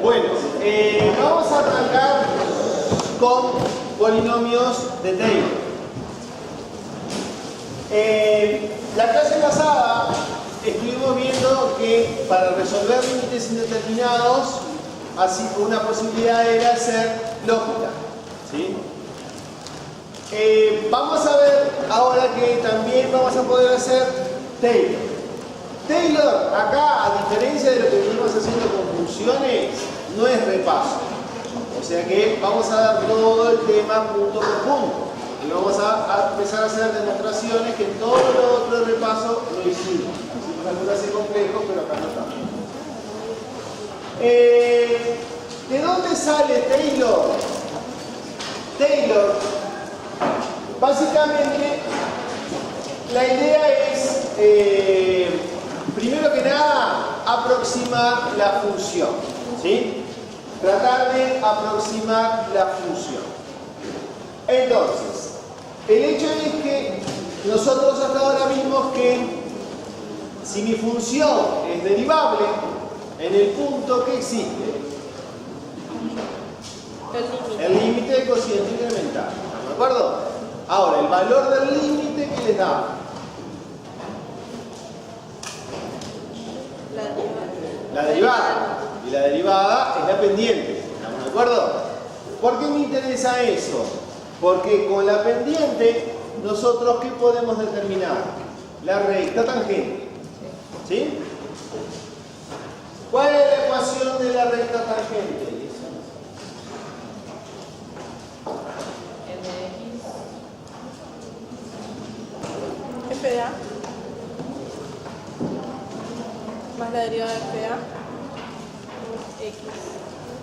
Bueno, vamos a arrancar con polinomios de Taylor. La clase pasada estuvimos viendo que para resolver límites indeterminados, así una posibilidad era hacer lógica, ¿sí? Vamos a ver ahora que también vamos a poder hacer Taylor. Taylor, acá, a diferencia de lo que venimos haciendo con funciones, no es repaso. O sea que vamos a dar todo el tema punto por punto. Y vamos a empezar a hacer demostraciones que todo lo otro de repaso lo hicimos. Hicimos algunas así complejos, pero acá no estamos. ¿De dónde sale Taylor? Taylor, básicamente, la idea es, primero que nada, aproximar la función, ¿sí? Tratar de aproximar la función. Entonces, el hecho es que nosotros hasta ahora vimos que si mi función es derivable, en el punto que existe, el límite del cociente incremental. ¿De acuerdo? Ahora, el valor del límite que les da. La derivada. Y la derivada es la pendiente. ¿Estamos de acuerdo? ¿Por qué me interesa eso? Porque con la pendiente, nosotros ¿qué podemos determinar? La recta tangente. ¿Sí? ¿Cuál es la ecuación de la recta tangente? F de A más la derivada de F de A X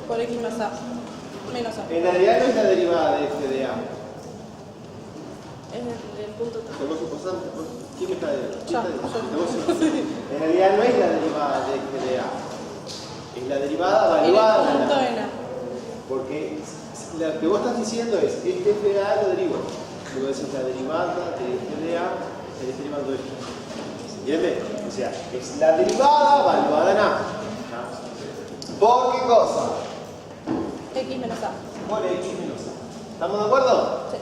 por X más A menos A. En realidad no es la derivada de F de A. Es el punto 3. ¿Quién me está diciendo? Yo. En realidad no es la derivada de F de A. Es la derivada evaluada. En el punto en A. Porque lo que vos estás diciendo es, este F de A lo derivo. Luego decís la derivada de F de A, se está derivando esto. ¿Se entiende? O sea, es la derivada evaluada en A. ¿Por qué cosa? X menos A. Por X menos A. ¿Estamos de acuerdo? Sí.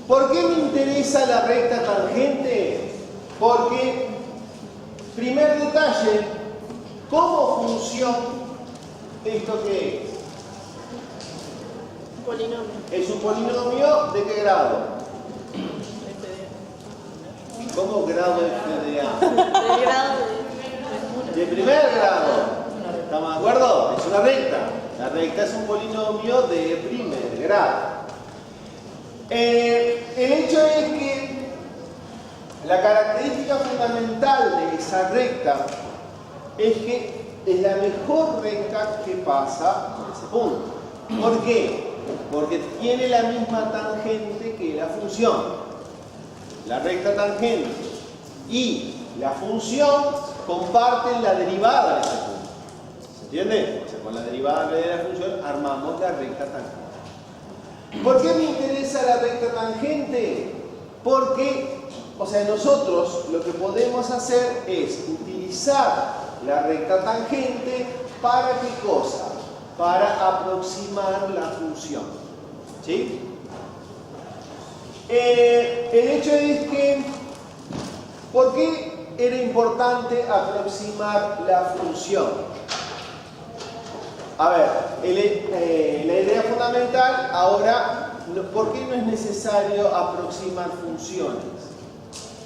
¿Por qué me interesa la recta tangente? Porque, primer detalle, como función, ¿esto qué es? Polinomio. Es un polinomio ¿de qué grado? F de A. ¿Cómo grado F de A? De grado De primer grado. ¿Estamos de acuerdo? Es una recta. La recta es un polinomio de primer grado. El hecho es que la característica fundamental de esa recta es que es la mejor recta que pasa por ese punto. ¿Por qué? Porque tiene la misma tangente que la función. La recta tangente y la función comparten la derivada de ese punto. ¿Se entiende? O sea, con la derivada de la función armamos la recta tangente. ¿Por qué me interesa la recta tangente? Porque, o sea, nosotros lo que podemos hacer es utilizar la recta tangente para ¿qué cosa? Para aproximar la función. ¿Sí? El hecho es que, ¿por qué era importante aproximar la función? A ver, la idea fundamental ahora, ¿por qué no es necesario aproximar funciones?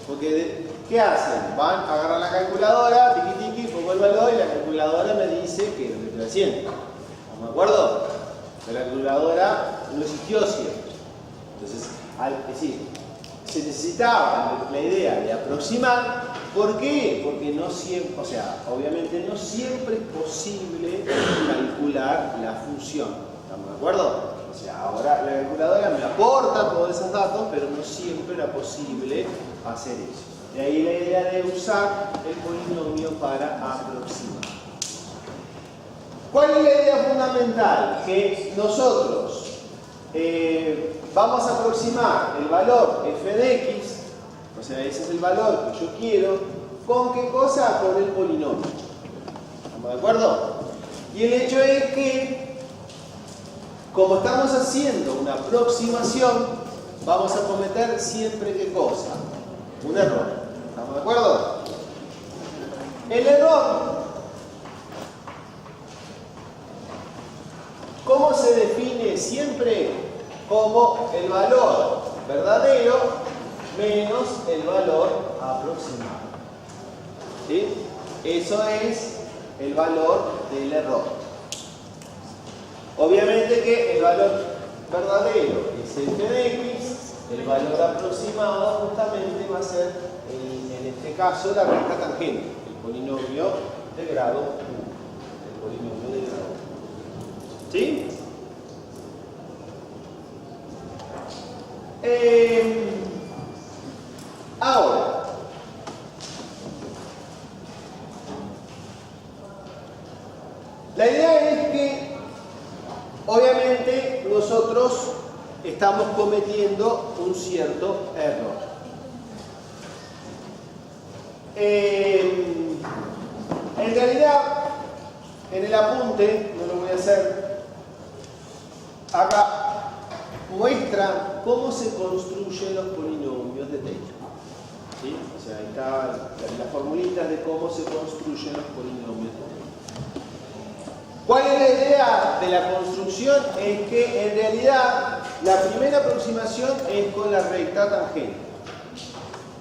Porque, ¿qué hacen? Van, agarran la calculadora, tiqui tiqui, pongo el valor y la calculadora me dice que es lo que estoy haciendo. ¿No me acuerdo? La calculadora no existió siempre. Entonces, es decir, se necesitaba la idea de aproximar. ¿Por qué? Porque no siempre, o sea, obviamente no siempre es posible calcular la función. ¿Estamos de acuerdo? O sea, ahora la calculadora me aporta todos esos datos, pero no siempre era posible hacer eso. De ahí la idea de usar el polinomio para aproximar. ¿Cuál es la idea fundamental? Que nosotros vamos a aproximar el valor f de x, o sea, ese es el valor que yo quiero, ¿con qué cosa? Con el polinomio. ¿Estamos de acuerdo? Y el hecho es que, como estamos haciendo una aproximación, vamos a cometer siempre ¿qué cosa? Un error. ¿Estamos de acuerdo? El error, ¿cómo se define siempre? Como el valor verdadero menos el valor aproximado. ¿Sí? Eso es el valor del error. Obviamente que el valor verdadero es f de x, el valor aproximado justamente va a ser, en este caso, la recta tangente, el polinomio de grado 1. El polinomio de grado 1. ¿Sí? Ahora, la idea es que obviamente nosotros estamos cometiendo un cierto error. En realidad, en el apunte, no lo voy a hacer acá, muestra cómo se construyen los polinomios de Taylor. ¿Sí? O sea, ahí están las formulitas de cómo se construyen los polinomios de Taylor. ¿Cuál es la idea de la construcción? Es que en realidad la primera aproximación es con la recta tangente.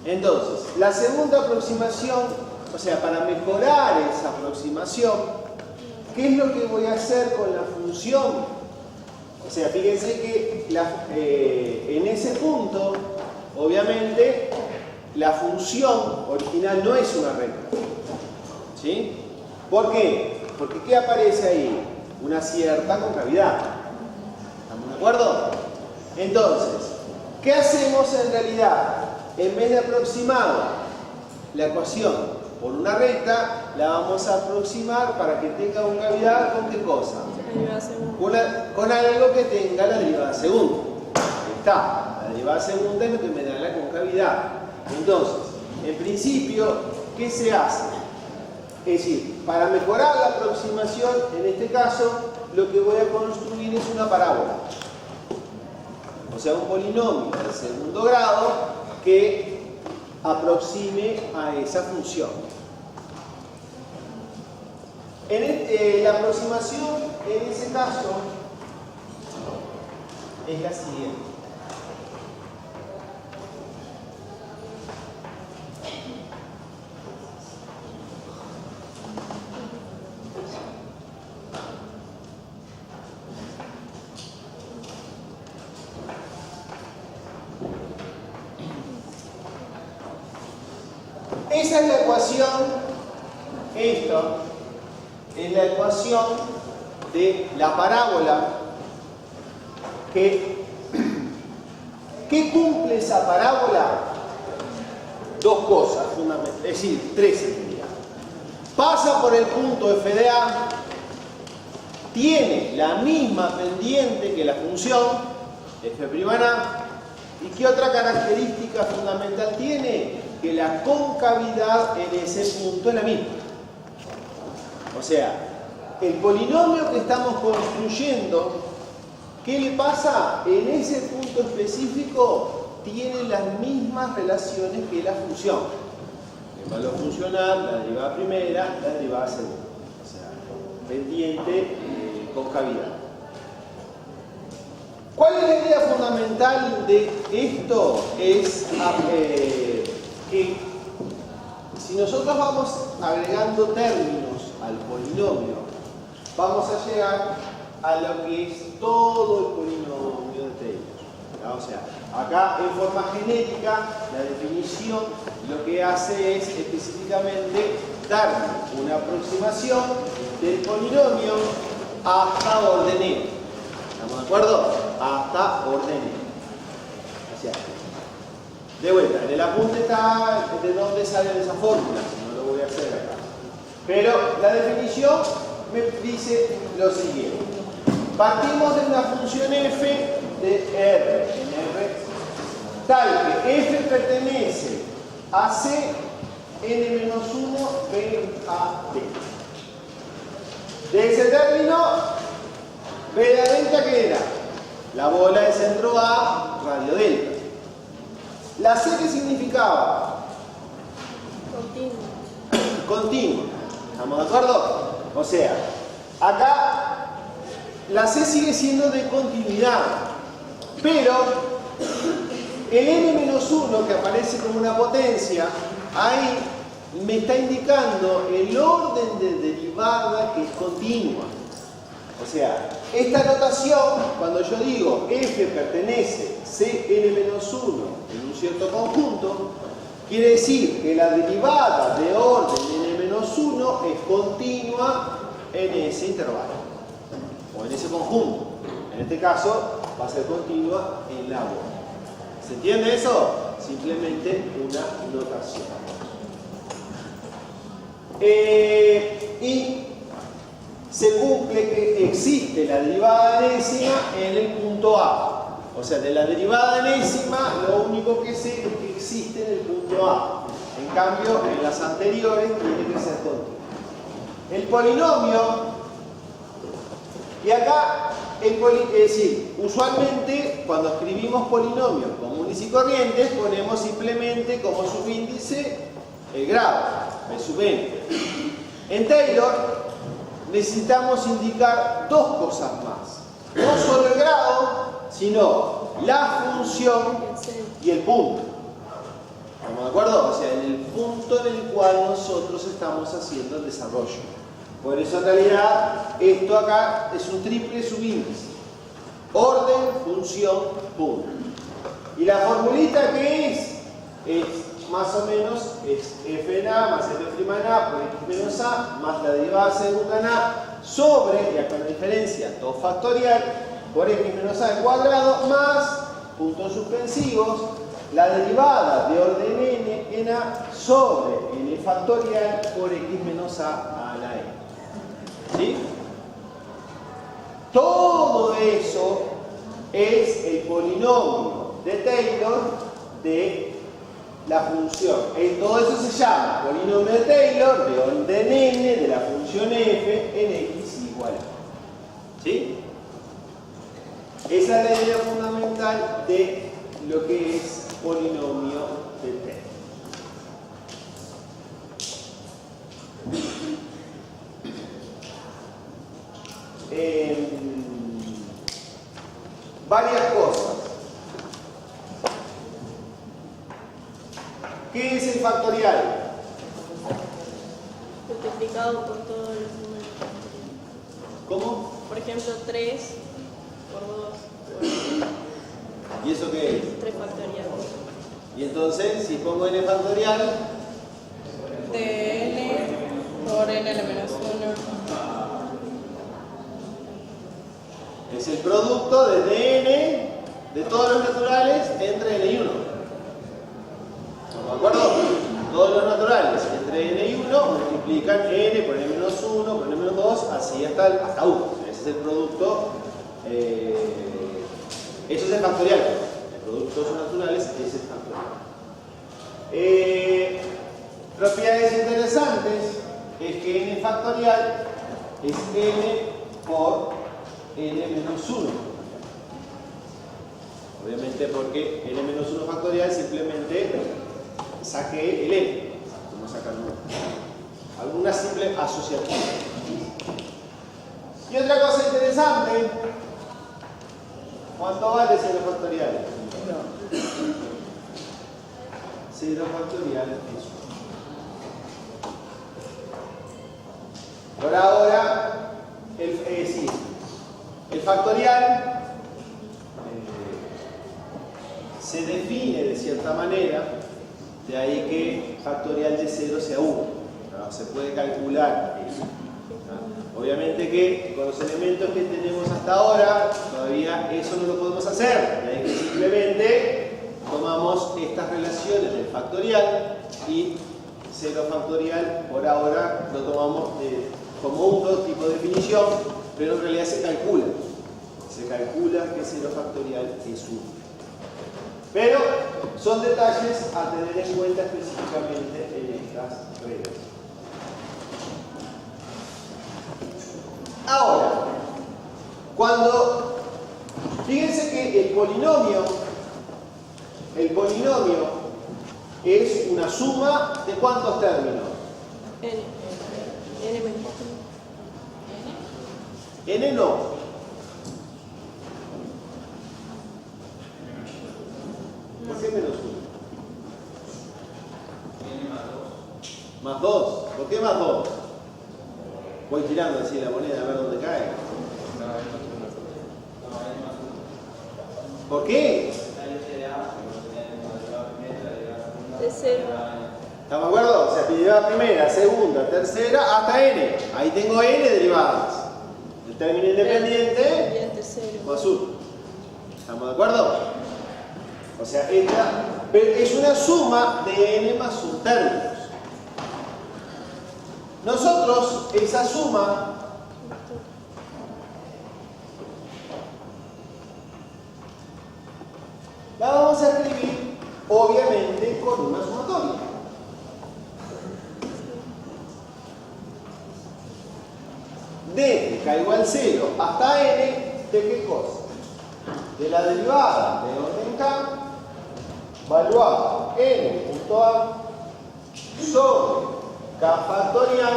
Entonces, la segunda aproximación, o sea, para mejorar esa aproximación, ¿qué es lo que voy a hacer con la función? O sea, fíjense que en ese punto, obviamente, la función original no es una recta. ¿Sí? ¿Por qué? Porque ¿qué aparece ahí? Una cierta concavidad. ¿Estamos de acuerdo? Entonces, ¿qué hacemos en realidad? En vez de aproximar la ecuación por una recta, la vamos a aproximar para que tenga concavidad ¿con qué cosa? Con algo que tenga la derivada segunda. Ahí está. La derivada segunda es lo que me da la concavidad. Entonces, en principio, ¿qué se hace? Es decir, para mejorar la aproximación, en este caso, lo que voy a construir es una parábola. O sea, un polinomio de segundo grado que aproxime a esa función. La aproximación, en ese caso, es la siguiente. Esa es la ecuación, esto es la ecuación de la parábola ¿qué cumple esa parábola? Dos cosas fundamentales, es decir, tres en realidad. Pasa por el punto f de a, tiene la misma pendiente que la función f'(a), ¿y qué otra característica fundamental tiene? Que la concavidad en ese punto es la misma. O sea, el polinomio que estamos construyendo, ¿qué le pasa? En ese punto específico tiene las mismas relaciones que la función. El valor funcional, la derivada primera, la derivada segunda. O sea, pendiente, concavidad. ¿Cuál es la idea fundamental de esto? Es que si nosotros vamos agregando términos al polinomio, vamos a llegar a lo que es todo el polinomio de Taylor. O sea, acá en forma genérica, la definición lo que hace es específicamente darle una aproximación del polinomio hasta orden n. ¿Estamos de acuerdo? Hasta orden n. O sea, de vuelta, en el apunte está de dónde salen esas fórmulas, no lo voy a hacer acá. Pero la definición me dice lo siguiente. Partimos de una función f de r, en r, tal que f pertenece a c, n-1, b a t. De ese término, B de la delta, ¿qué era? La bola de centro A, radio delta. La C, ¿qué significaba? Continuo. Continuo. ¿Estamos de acuerdo? O sea, acá la C sigue siendo de continuidad, pero el n-1 que aparece como una potencia, ahí me está indicando el orden de derivada que es continua. O sea, esta notación, cuando yo digo f pertenece Cn-1 en un cierto conjunto, quiere decir que la derivada de orden n-1 es continua en ese intervalo, o en ese conjunto. En este caso, va a ser continua en la bola. ¿Se entiende eso? Simplemente una notación. Y se cumple que existe la derivada enésima en el punto A. O sea, de la derivada enésima, lo único que sé es que existe en el punto A. En cambio, en las anteriores tiene que ser continua. El polinomio, y acá, es decir, usualmente cuando escribimos polinomios comunes y corrientes, ponemos simplemente como subíndice el grado, B sub n. En Taylor necesitamos indicar dos cosas más. No solo el grado, sino la función y el punto. ¿Estamos de acuerdo? O sea, en el punto en el cual nosotros estamos haciendo el desarrollo. Por eso en realidad esto acá es un triple subíndice. Orden, función, punto. ¿Y la formulita qué es? Es más o menos es f en a más f' en a por x menos a más la derivada segunda en a sobre, y acá la diferencia, 2 factorial por x menos a al cuadrado más, puntos suspensivos, la derivada de orden n en a sobre n factorial por x menos a la n. ¿Sí? Todo eso es el polinomio de Taylor de la función. Todo eso se llama polinomio de Taylor de orden n de la función f en x igual a. ¿Sí? Esa es la idea fundamental de lo que es polinomio de Taylor. Varias cosas. ¿Qué es el factorial? Multiplicado por todos los números. ¿Cómo? Por ejemplo, 3 por 2 por ¿Y eso qué es? 3 factorial. Y entonces, si pongo n factorial, De n por n a la menos 1. es el producto de dn de todos los naturales entre n y 1. ¿De acuerdo? Todos los naturales entre n y 1 multiplican n por n menos 1, por n menos 2, así hasta 1. Ese es el producto, eso es el factorial. El producto de todos los naturales es el factorial. Propiedades interesantes es que n factorial es n por n menos 1. Obviamente porque n menos 1 factorial simplemente saqué el n. Vamos a sacar alguna simple asociación. Y otra cosa interesante, ¿cuánto vale 0 factorial? 0 factorial es 1. Por ahora, es decir, el factorial se define de cierta manera, de ahí que factorial de 0 sea 1. ¿No? Se puede calcular eso. ¿No? Obviamente que con los elementos que tenemos hasta ahora, todavía eso no lo podemos hacer. De ahí que simplemente tomamos estas relaciones del factorial y 0 factorial, por ahora lo tomamos como un tipo de definición, pero en realidad se calcula. Se calcula que 0 factorial es 1. Pero son detalles a tener en cuenta específicamente en estas reglas. Ahora, cuando, fíjense que el polinomio es una suma de ¿cuántos términos? N. N menos. N no. ¿Por qué menos 1? N Más 2. ¿Por qué más 2? Voy tirando así la moneda a ver dónde cae. ¿Por qué? De 0. ¿Estamos de acuerdo? O sea, derivada primera, segunda, tercera, hasta n. Ahí tengo n derivadas. El término independiente más 1. ¿Estamos de acuerdo? O sea, esta es una suma de n más 1 términos. Nosotros, esa suma la vamos a escribir, obviamente, con una sumatoria. Desde k igual 0 hasta n, ¿de qué cosa? De la derivada de orden k, evaluada n punto a sobre k factorial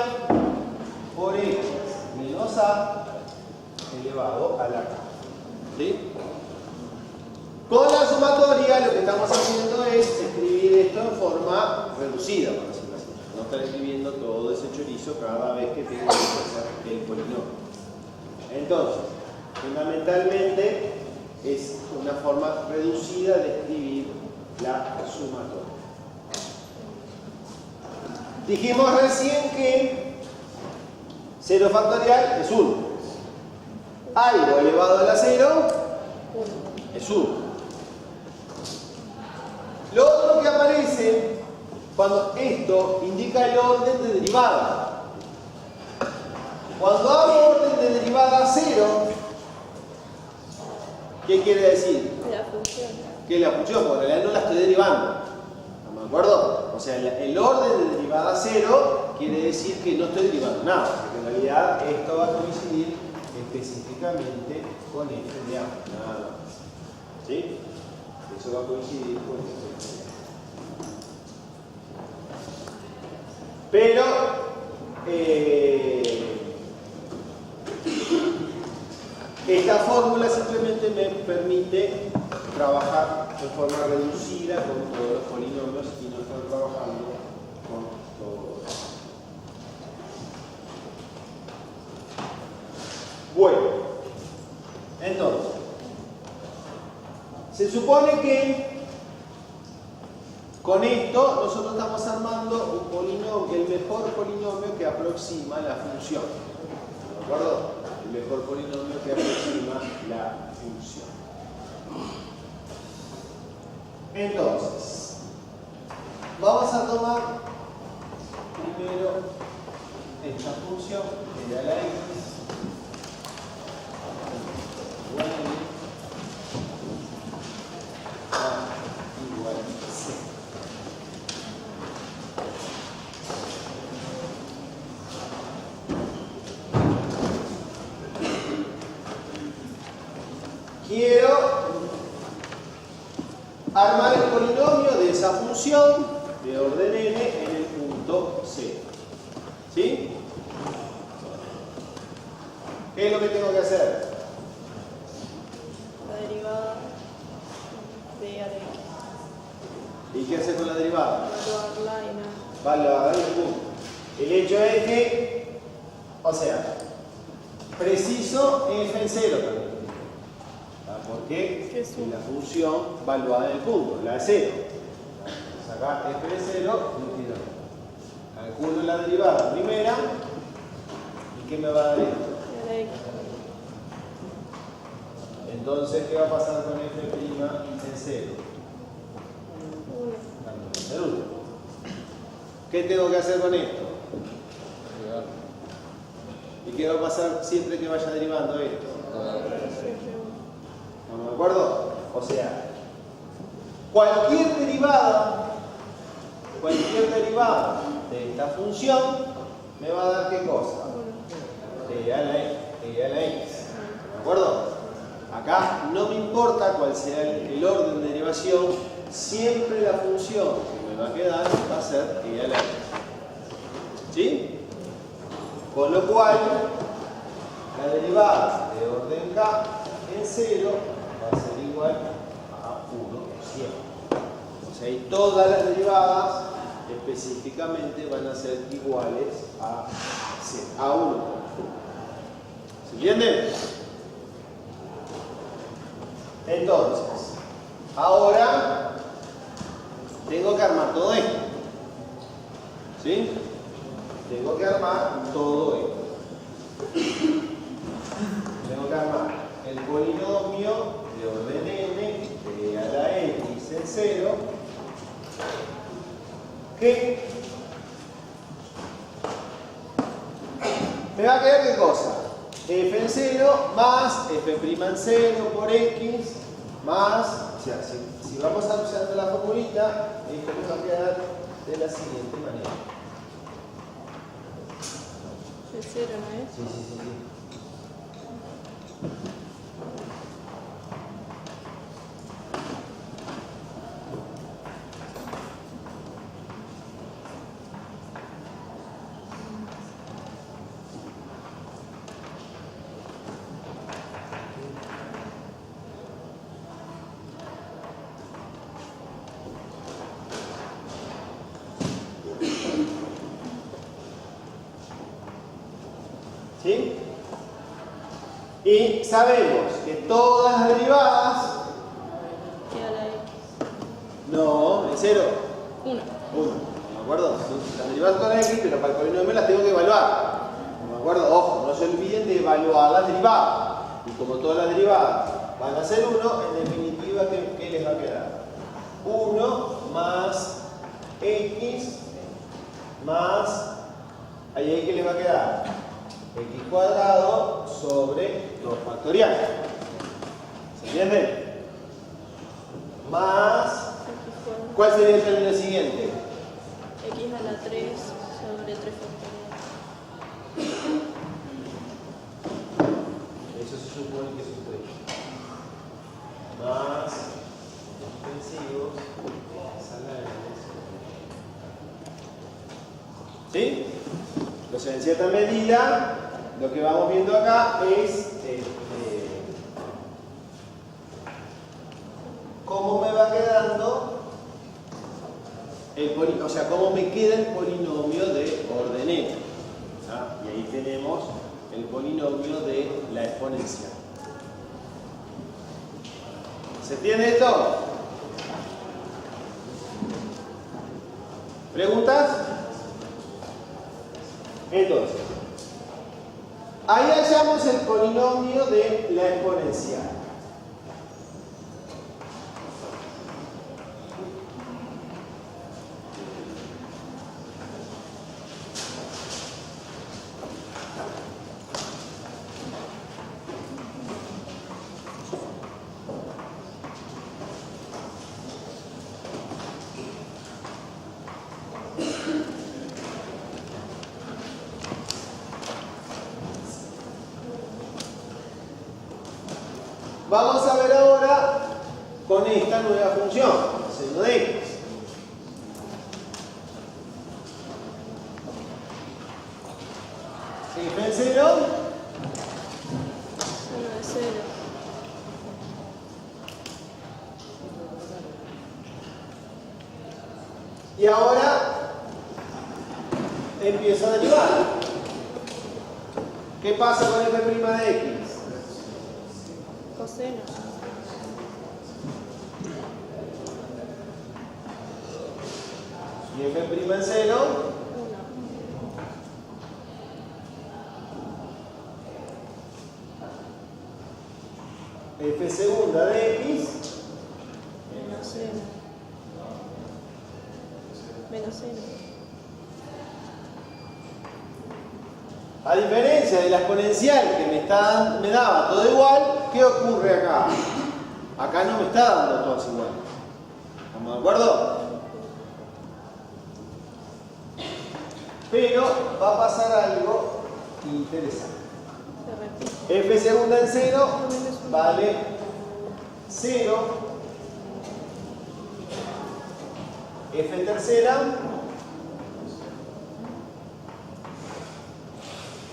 por x menos a elevado a la k. ¿Sí? Con la sumatoria lo que estamos haciendo es escribir esto en forma reducida, por decirlo así. No estar escribiendo todo ese chorizo cada vez que tengo que hacer el polinomio. Entonces, fundamentalmente es una forma reducida de escribir la sumatoria. Dijimos recién que 0 factorial es 1. Algo elevado a la 0 es 1. Lo otro que aparece cuando esto indica el orden de derivada. Cuando hago orden de derivada 0, ¿qué quiere decir? La función. Que la función, porque en realidad no la estoy derivando. ¿Estamos de acuerdo? O sea, el orden de derivada 0 quiere decir que no estoy derivando nada, porque en realidad esto va a coincidir específicamente con f de a, nada más. ¿Sí? Eso va a coincidir con f de a. Pero esta fórmula simplemente me permite trabajar de forma reducida con todos los polinomios y no estar trabajando con todos. Bueno, entonces, se supone que con esto nosotros estamos armando un polinomio, el mejor polinomio que aproxima la función. ¿De acuerdo? El mejor polinomio que aproxima la función. Entonces, vamos a tomar primero esta función, que era la x, igual a y, igual a c. Quiero armar el polinomio de esa función de orden n en el punto 0. ¿Sí? ¿Qué es lo que tengo que hacer? La derivada de a de x. ¿Y qué hacer con la derivada? Evaluarla y nada. Vale, a ver el punto. El hecho es que, o sea, preciso f en 0 también. Porque es la función valuada en el punto, la de 0. Sacar f de 0, calculo la derivada primera. ¿Y qué me va a dar esto? A de x. Entonces, ¿qué va a pasar con f' en 0? 1. ¿Qué tengo que hacer con esto? ¿Y qué va a pasar siempre que vaya derivando esto? ¿Estamos de acuerdo? O sea, cualquier derivada de esta función me va a dar ¿qué cosa? e a la x. ¿De acuerdo? Acá no me importa cuál sea el orden de derivación, siempre la función que me va a quedar va a ser e a la x. ¿Sí? Con lo cual, la derivada de orden k en 0 va a ser igual a 1 siempre. O sea, y todas las derivadas específicamente van a ser iguales a 0, a 1. ¿Se entiende? Entonces, ahora tengo que armar todo esto. ¿Sí? Tengo que armar todo esto. Tengo que armar el polinomio de orden n de a la x en 0 que me va a quedar ¿qué cosa? F en 0 más f' en 0 por x más, o sea, si vamos a usar la formulita, esto nos va a quedar de la siguiente manera. El 0, ¿no es? Sí. ¿Sí? Y sabemos que todas las derivadas... E a la x. No, en 0. 1. 1. ¿De acuerdo? Las derivadas todas las x, pero para el polinomio las tengo que evaluar. ¿De acuerdo? Ojo, no se olviden de evaluar las derivadas. Y como todas las derivadas van a ser 1, en definitiva, ¿qué les va a quedar? 1 más x más... Ahí ¿qué les va a quedar? X cuadrado sobre 2 factorial. ¿Se entiende? Más... ¿Cuál sería el término siguiente? X a la 3 sobre 3 factorial. Eso se supone que es un 3. Más extensivos ¿sí? Entonces, en cierta medida, lo que vamos viendo acá es cómo me va quedando o sea, cómo me queda el polinomio de orden n. ¿Ah? Y ahí tenemos el polinomio de la exponencial. ¿Se entiende esto? ¿Preguntas? Entonces, ahí hallamos el polinomio de la exponencial. Vamos a ver ahora con esta nueva función, seno de x. F en 0. Seno de 0. Y ahora empiezo a derivar. ¿Qué pasa con f' de x? Coseno. Y f' en 0. 1. F segunda de x. Menos 0. Menos 0. A diferencia de la exponencial que me daba todo igual, ¿qué ocurre acá? Acá no me está dando todos igual. ¿Estamos de acuerdo? Pero va a pasar algo interesante. Se repite. F segunda en 0 vale 0. F tercera.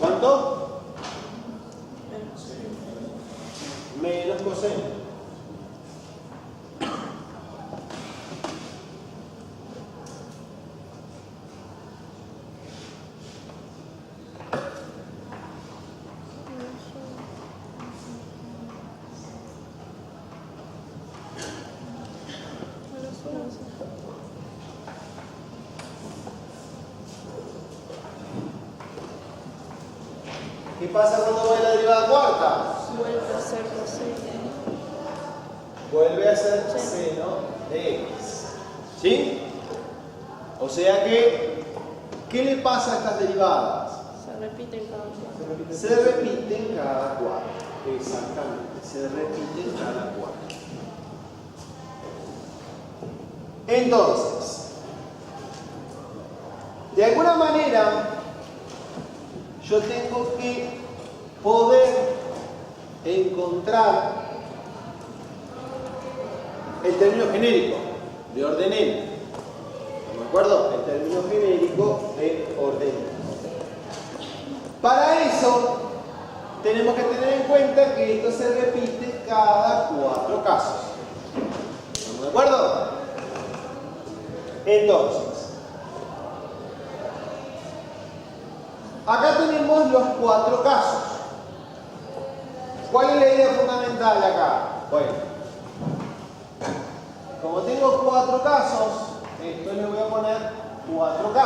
¿Cuánto? Menos coseno. ¿Qué pasa cuando va la derivada cuarta? Vuelve a ser coseno. Vuelve a ser seno de x. ¿Sí? O sea que, ¿qué le pasa a estas derivadas? Se repiten cada cuatro. Se repiten cada cuatro. Exactamente, se repiten cada cuatro. Entonces, de alguna manera, yo tengo que poder encontrar el término genérico de orden n. ¿De acuerdo? El término genérico de orden n. Para eso, tenemos que tener en cuenta que esto se repite cada 4 casos. ¿Estamos de acuerdo? Entonces, acá tenemos los 4 casos. ¿Cuál es la idea fundamental acá? Bueno, como tengo 4 casos, esto le voy a poner 4K.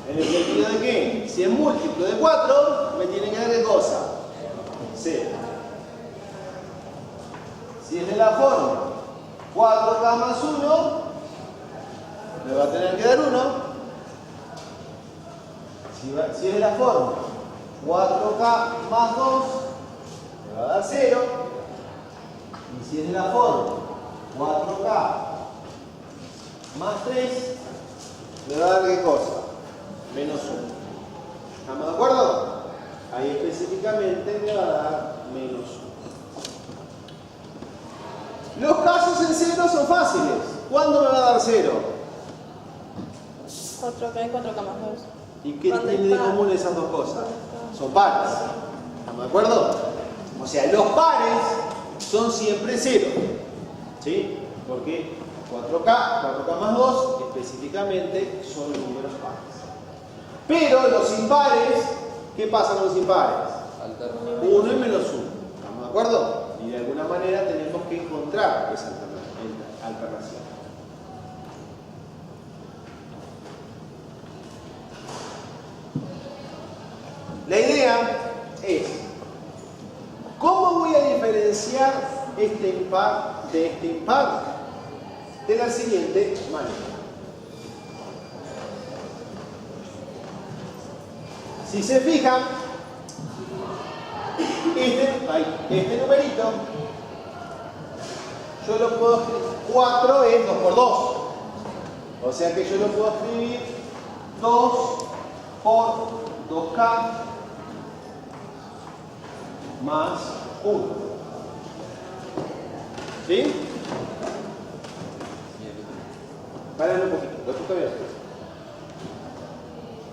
¿En el sentido de qué? Si es múltiplo de 4, me tiene que dar qué cosa. 0. Si es de la forma 4K más 1, me va a tener que dar 1. Si es de la forma 4K más 2, me va a dar 0. Y si es de la forma 4K más 3, me va a dar qué cosa. Menos 1. ¿Estamos de acuerdo? Ahí específicamente me va a dar menos 1. Los casos en 0 son fáciles. ¿Cuándo me va a dar 0? 4K y 4K más 2. ¿Y qué tienen de común esas dos cosas? Son pares. ¿Estamos de acuerdo? O sea, los pares son siempre 0. ¿Sí? Porque 4K más 2 específicamente son números pares. Pero los impares, ¿qué pasa con los impares? 1 y menos 1. ¿Estamos de acuerdo? Y de alguna manera tenemos que encontrar esa alternación. La idea es, ¿cómo voy a diferenciar este impar de este impar? De la siguiente manera. Si se fijan, este numerito, yo lo puedo escribir, 4 es 2 por 2. O sea que yo lo puedo escribir 2 por 2K más 1. ¿Sí? Párale un poquito, lo escucho bien.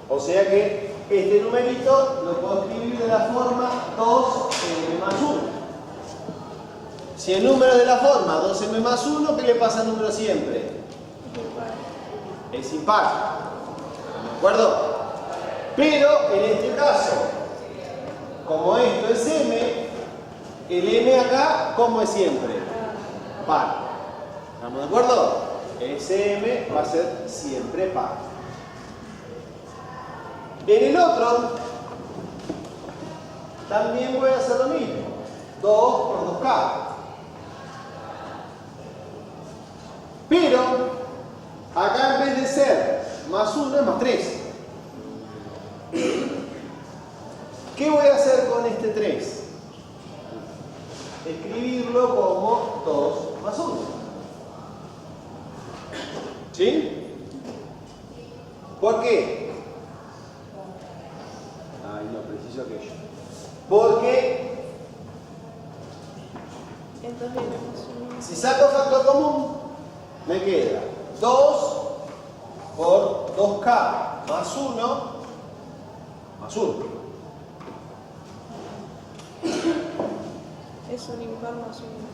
O sea que este numerito lo puedo escribir de la forma 2m más 1. Si el número es de la forma 2m más 1, ¿qué le pasa al número siempre? Es impar. ¿De acuerdo? Pero en este caso, como esto es m, el m acá, ¿cómo es siempre? Par. ¿Estamos de acuerdo? Ese m va a ser siempre par. En el otro, también voy a hacer lo mismo. 2 por 2K. Pero, acá en vez de ser más 1 es más 3. ¿Qué voy a hacer con este 3? Escribirlo como 2 más 1. ¿Sí? ¿Por qué? hizo aquello. Porque Entonces tenemos un... si saco factor común, me queda 2 por 2k más 1 más 1. Es un impar más uno.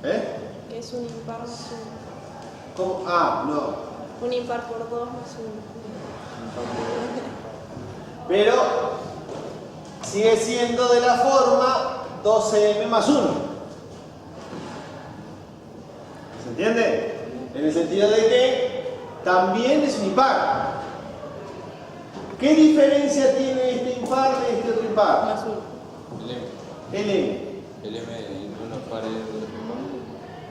¿Eh? Es un impar más uno. ¿Cómo? Ah, no. Un impar por 2 más uno. Pero sigue siendo de la forma 12m más 1. ¿Se entiende? En el sentido de que también es un impar. ¿Qué diferencia tiene este impar de este otro impar? Más uno. El M. El m. El M en unos pares de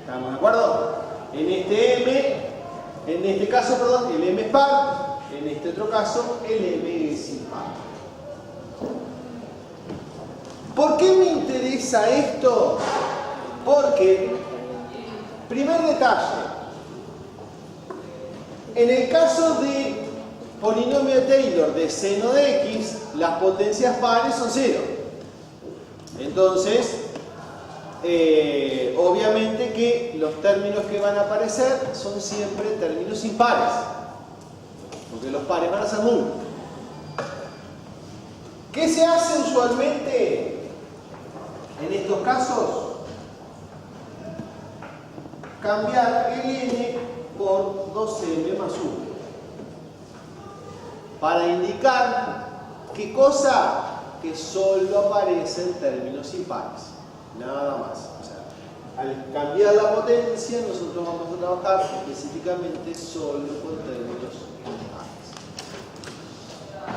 ¿Estamos de acuerdo? En este caso, perdón, el m es par. En este otro caso, el m es impar. ¿Por qué me interesa esto? Porque, primer detalle, en el caso de polinomio de Taylor de seno de x, las potencias pares son 0. Entonces, obviamente que los términos que van a aparecer son siempre términos impares, porque los pares van a ser nulos. ¿Qué se hace usualmente en estos casos? Cambiar el n por 2m más 1 para indicar ¿qué cosa? Que solo aparecen términos impares, nada más. O sea, al cambiar la potencia nosotros vamos a trabajar específicamente solo con términos impares.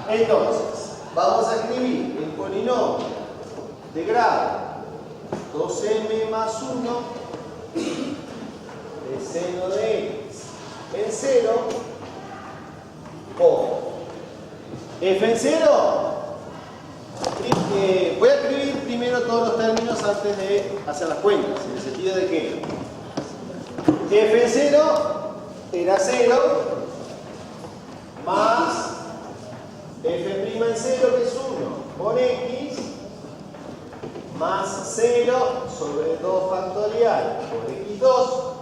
Entonces, vamos a escribir el polinomio de grado 2m más 1 de seno de x en 0 por f en 0. Voy a escribir primero todos los términos antes de hacer las cuentas, en el sentido de que f en 0 era 0 más f' en 0, que es 1 por x, más 0 sobre 2 factorial por x2,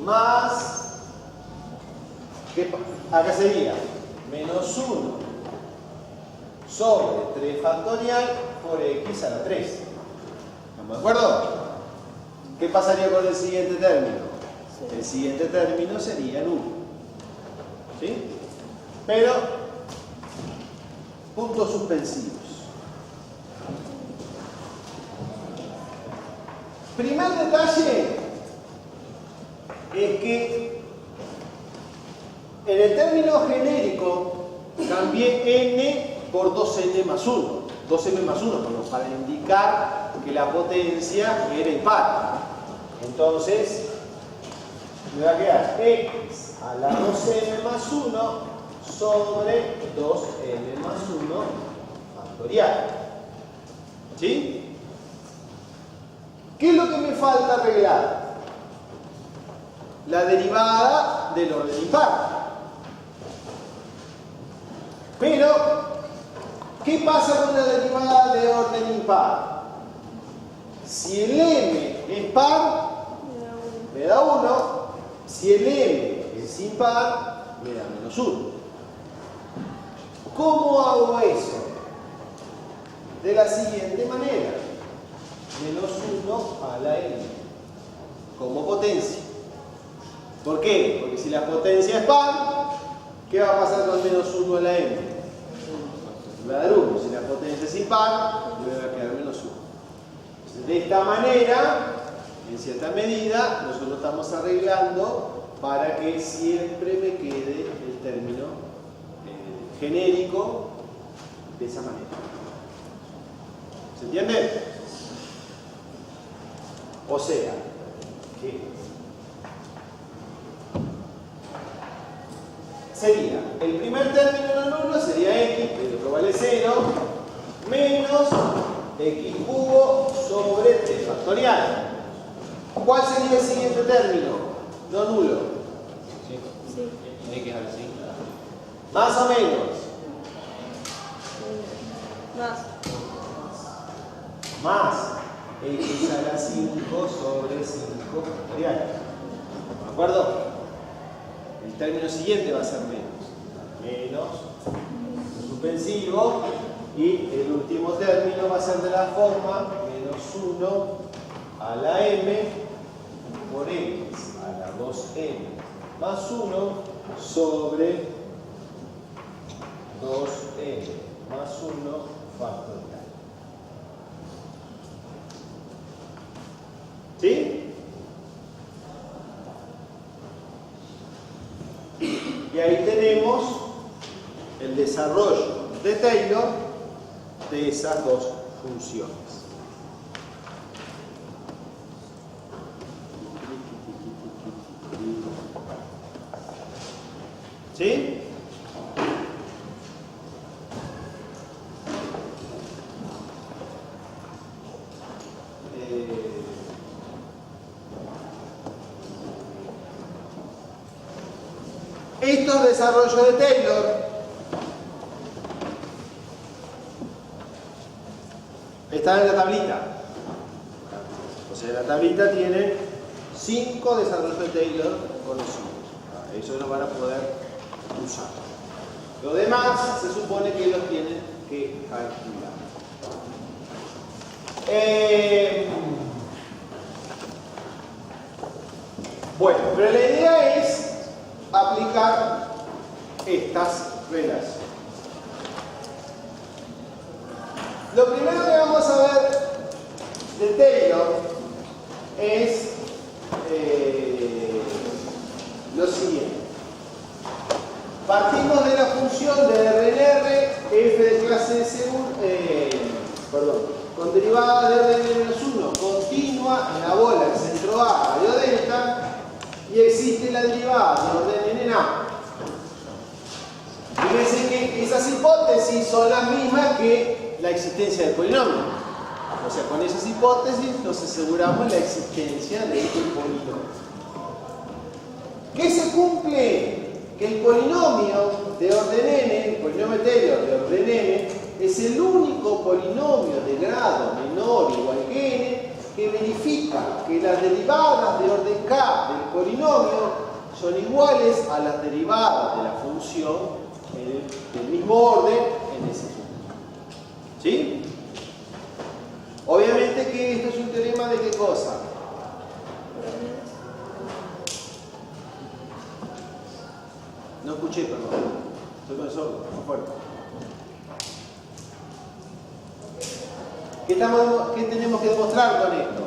más, acá sería menos 1 sobre 3 factorial por x a la 3. ¿Estamos de acuerdo? ¿Qué pasaría con el siguiente término? El siguiente término sería nulo. ¿Sí? Pero, puntos suspensivos. Primer detalle es que en el término genérico cambié n por 2n más 1. 2m más 1 para indicar que la potencia era impar. Entonces, me va a quedar x a la 2m más 1 sobre 2n más 1 factorial. ¿Sí? ¿Qué es lo que me falta arreglar? La derivada del orden impar. Pero, ¿qué pasa con la derivada de orden impar? Si el m es par, me da 1. Si el m es impar, me da menos 1. ¿Cómo hago eso? De la siguiente manera. Menos 1 a la m como potencia. ¿Por qué? Porque si la potencia es par, ¿qué va a pasar con menos 1 a la m? Me va a dar 1. Si la potencia es impar, me va a quedar menos 1. Entonces, de esta manera, en cierta medida, nosotros estamos arreglando para que siempre me quede el término genérico de esa manera. ¿Se entiende? O sea, que sería, el primer término no nulo sería x, el otro vale 0, menos x cubo sobre 3 factorial. ¿Cuál sería el siguiente término? No nulo. X al 5. Más o menos. Más. Más x a la 5 sobre 5 factorial. ¿De acuerdo? El término siguiente va a ser menos. Menos suspensivo. Y el último término va a ser de la forma menos 1 a la m por x a la 2m más 1 sobre 2m más 1 factorial. ¿Sí? Y ahí tenemos el desarrollo de Taylor de esas dos funciones. ¿Sí? Estos desarrollos de Taylor están en la tablita. O sea, la tablita tiene 5 desarrollos de Taylor conocidos. Eso lo van a poder usar. Lo demás se supone que los tienen que calcular. Bueno, pero la idea es aplicar estas relaciones. Lo primero que vamos a ver de Taylor es lo siguiente. Partimos de la función de RNR f de clase con derivada de Rn-1 continua en la bola en centro A radio delta y existe la derivada de orden en A. Fíjense que esas hipótesis son las mismas que la existencia del polinomio. O sea, con esas hipótesis nos aseguramos la existencia de este polinomio. ¿Qué se cumple? Que el polinomio de orden n, el polinomio Taylor de orden n, es el único polinomio de grado menor o igual que n que verifica que las derivadas de orden k del polinomio son iguales a las derivadas de la función del mismo orden en ese punto. ¿Sí? Obviamente que esto es un teorema de qué cosa. No escuché, perdón. Estoy con el sordo, más fuerte. ¿Qué tenemos que demostrar con esto?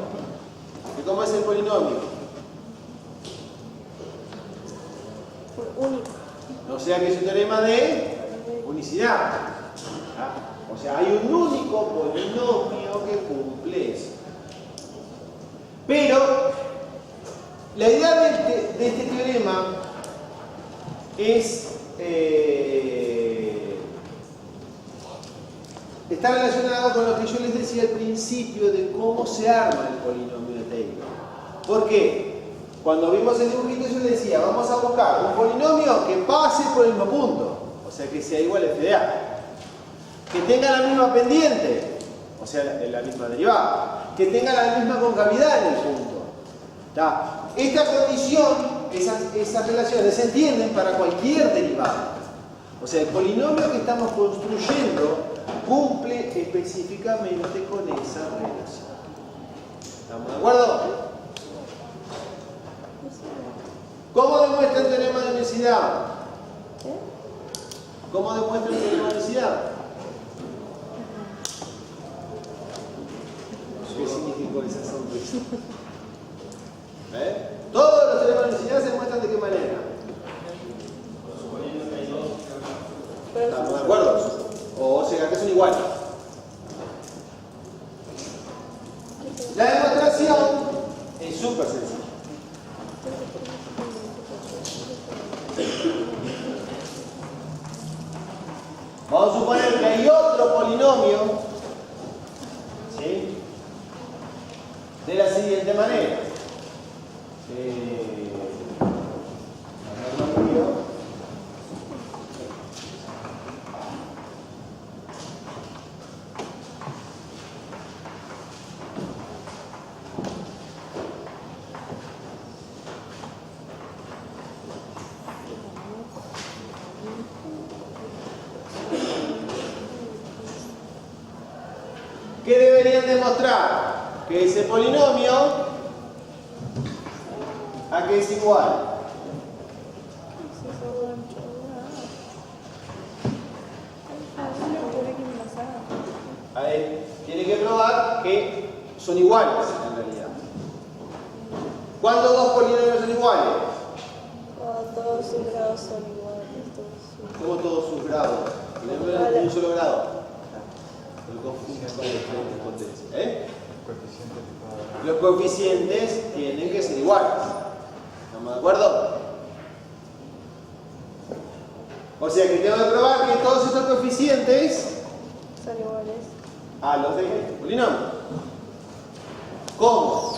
Que cómo es el polinomio. Único. O sea que es un teorema de unicidad. O sea, hay un único polinomio que cumple eso. Pero la idea de este teorema está relacionado con lo que yo les decía al principio de cómo se arma el polinomio de Taylor. ¿Por qué? Cuando vimos el dibujito yo les decía, vamos a buscar un polinomio que pase por el mismo punto, o sea que sea igual a f de a, que tenga la misma pendiente, o sea la misma derivada, que tenga la misma concavidad en el punto. ¿Tá? Esta condición, esas relaciones se entienden para cualquier derivada. O sea, el polinomio que estamos construyendo cumple específicamente con esa relación. ¿Estamos de acuerdo? ¿Cómo demuestra el teorema de unicidad? ¿Cómo demuestra el teorema de unicidad? ¿Qué significó esa sonrisa? Todos los teoremas de unicidad se muestran de qué manera. ¿Estamos de acuerdo? O sea, que son iguales. La demostración es súper sencilla. Vamos a suponer que hay otro polinomio, ¿sí? De la siguiente manera. ¿qué deberían demostrar? Que ese polinomio ¿a qué es igual? Ahí tiene que probar que son iguales en realidad. ¿Cuándo dos polinomios son iguales? Todos sus grados son iguales. ¿Cómo todos sus grados? ¿Tienen un solo grado? Lo confundo con diferentes potencias. Los coeficientes tienen que ser iguales. ¿Estamos de acuerdo? O sea que tengo que probar que todos estos coeficientes Son iguales. a los de este polinomio. ¿Cómo?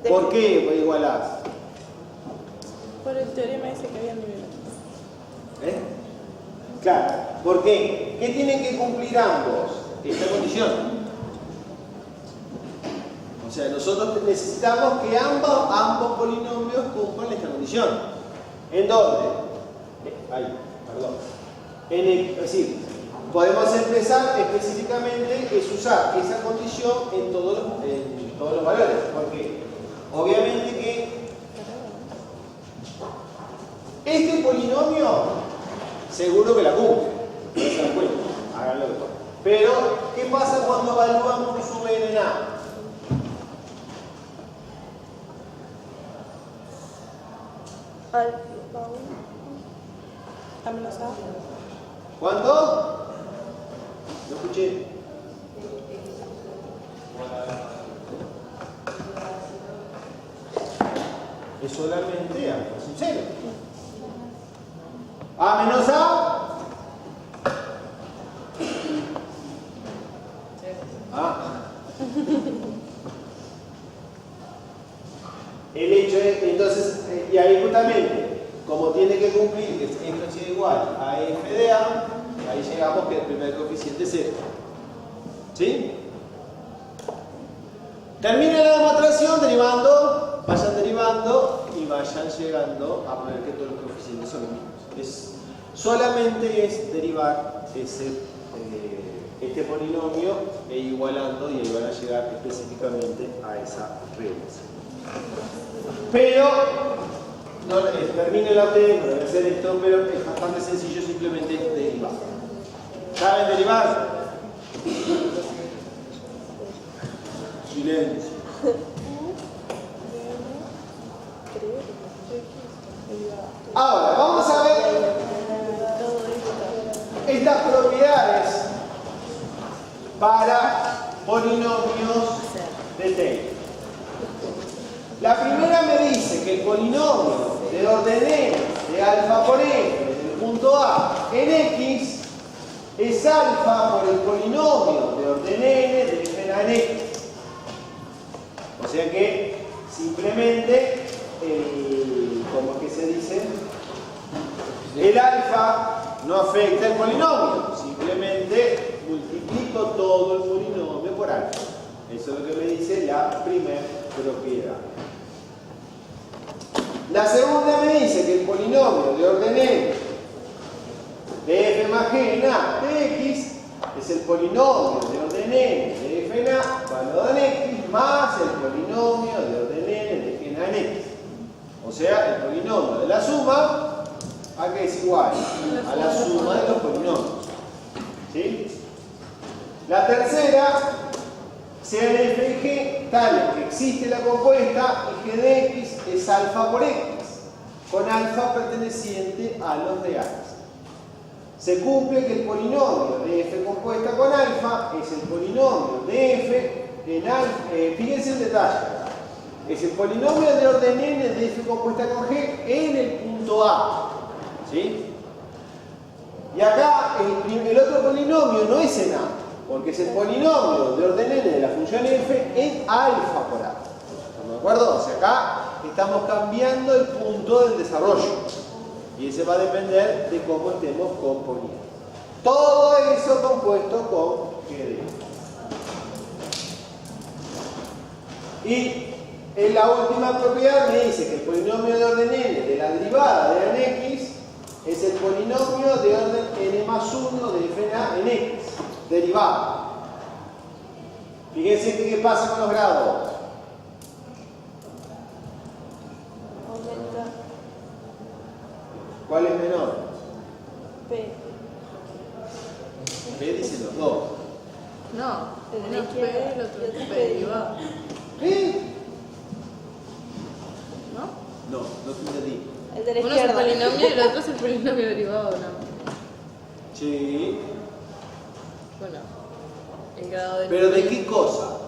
¿Por qué igualás? Por el teorema dice que habían niveles. Claro. ¿Por qué? ¿Qué tienen que cumplir ambos? Esta condición. O sea, nosotros necesitamos que ambos polinomios cumplan esta condición. ¿En dónde? Ahí, perdón. Es decir, podemos empezar específicamente es usar esa condición en todos los valores. ¿Por qué? Obviamente que este polinomio seguro que la cumple. No se dan cuenta, háganlo después. Pero, ¿qué pasa cuando evaluamos su VNA? Alfa 1 a menos A. ¿Cuánto? No escuché. Es solamente A, es un cero. A menos A. El hecho es, entonces, y ahí justamente, como tiene que cumplir que esto sea igual a f de A, ahí llegamos que el primer coeficiente es 0. ¿Sí? Terminen la demostración derivando, vayan derivando y vayan llegando a ver que todos los coeficientes son los mismos. Solamente es derivar este polinomio e igualando y ahí van a llegar específicamente a esa relación. Pero, no, termínenla ustedes, no debe hacer esto, pero es bastante sencillo simplemente derivar. ¿Saben derivar? Silencio. Ahora, vamos a ver estas propiedades para polinomios de Taylor. La primera me dice que el polinomio de orden n de alfa por f del punto A en x es alfa por el polinomio de orden n de f en x. O sea que simplemente, ¿cómo es que se dice? El alfa no afecta el polinomio, simplemente multiplico todo el polinomio por alfa. Eso es lo que me dice la primera propiedad. La segunda me dice que el polinomio de orden n de f más g en a de x es el polinomio de orden n de f en a cuadrado en x más el polinomio de orden n de g en a en x. O sea, el polinomio de la suma, ¿a qué es igual? A la suma de los polinomios. ¿Sí? La tercera, sean f y g tal que existe la compuesta y g de x es alfa por x, con alfa perteneciente a los reales. Se cumple que el polinomio de f compuesta con alfa es el polinomio de f en alfa. Fíjense el detalle. Es el polinomio de orden n de f compuesta con g en el punto A. ¿Sí? Y acá el otro polinomio no es en A, porque es el polinomio de orden n de la función f en alfa por A. ¿Estamos de acuerdo? O sea, acá estamos cambiando el punto del desarrollo. Y ese va a depender de cómo estemos componiendo. Todo eso compuesto con GD. Y en la última propiedad me dice que el polinomio de orden n de la derivada de n x Es el polinomio de orden n más 1 de fna en x, derivado. Fíjense qué pasa con los grados. Aumenta ¿Cuál es menor? P. P dicen los dos. No, uno es P, el otro es P derivado. ¿Eh? ¿No? No, no te entendí. El de la Uno es el izquierda. polinomio y el otro es el polinomio derivado, ¿no? Sí. Bueno, el grado del ¿Pero de qué cosa?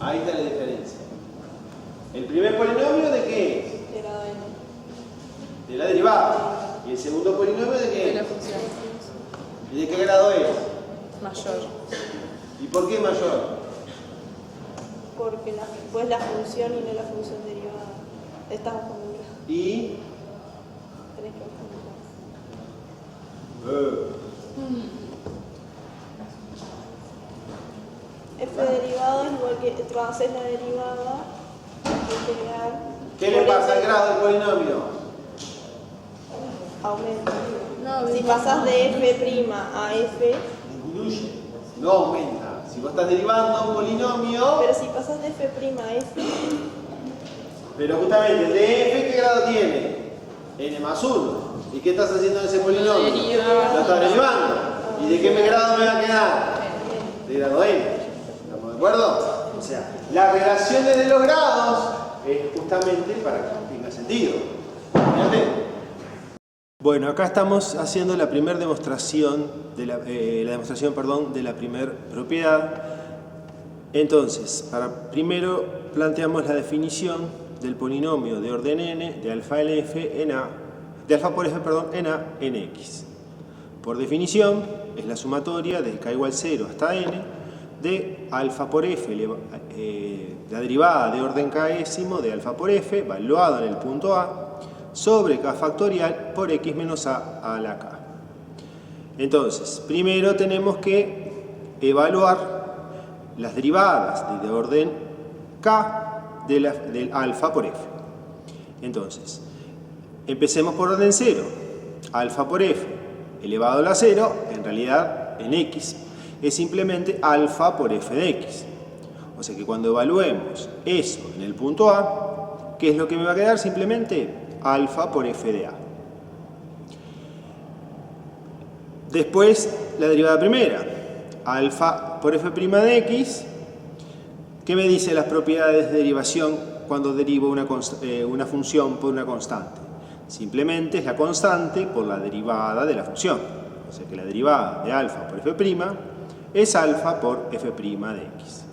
Ahí está la diferencia. ¿El primer polinomio de qué es? De grado N. De la derivada. ¿Y el segundo polinomio de qué de la es? función ¿Y de qué grado es? mayor. ¿Y por qué mayor? Porque pues la función y no la función derivada. Estás bajo un grado. Y... Tenés que bajar un grado. F derivado es igual que tú haces la derivada integral. ¿Qué le pasa al grado del polinomio? Aumenta. No, Si pasas de F' a F, Disminuye. No aumenta. Si vos estás derivando un polinomio... pero si pasas de F' a F, Pero justamente, ¿el de f qué grado tiene? N más 1. ¿Y qué estás haciendo en ese polinomio? Deriva. Lo estás derivando. ¿Y de qué grado me va a quedar? De grado n. ¿Estamos de acuerdo? O sea, las relaciones de los grados es justamente para que tenga sentido. ¿Entiendes? Bueno, acá estamos haciendo la primera demostración, de la primera propiedad. Entonces, primero planteamos la definición del polinomio de orden n de alfa en f en a, de alfa por f, en a en x. Por definición, es la sumatoria de k igual 0 hasta n de alfa por f, la derivada de orden késimo de alfa por f, evaluada en el punto a, sobre k factorial por x menos a la k. Entonces, primero tenemos que evaluar las derivadas de orden k del alfa por f. Entonces, empecemos por orden 0. Alfa por f elevado a la 0, en realidad en x, es simplemente alfa por f de x. O sea que cuando evaluemos eso en el punto a, ¿qué es lo que me va a quedar? Simplemente alfa por f de a. Después, la derivada primera, alfa por f' de x. ¿Qué me dicen las propiedades de derivación cuando derivo una función por una constante? Simplemente es la constante por la derivada de la función. O sea que la derivada de alfa por f' es alfa por f' de x.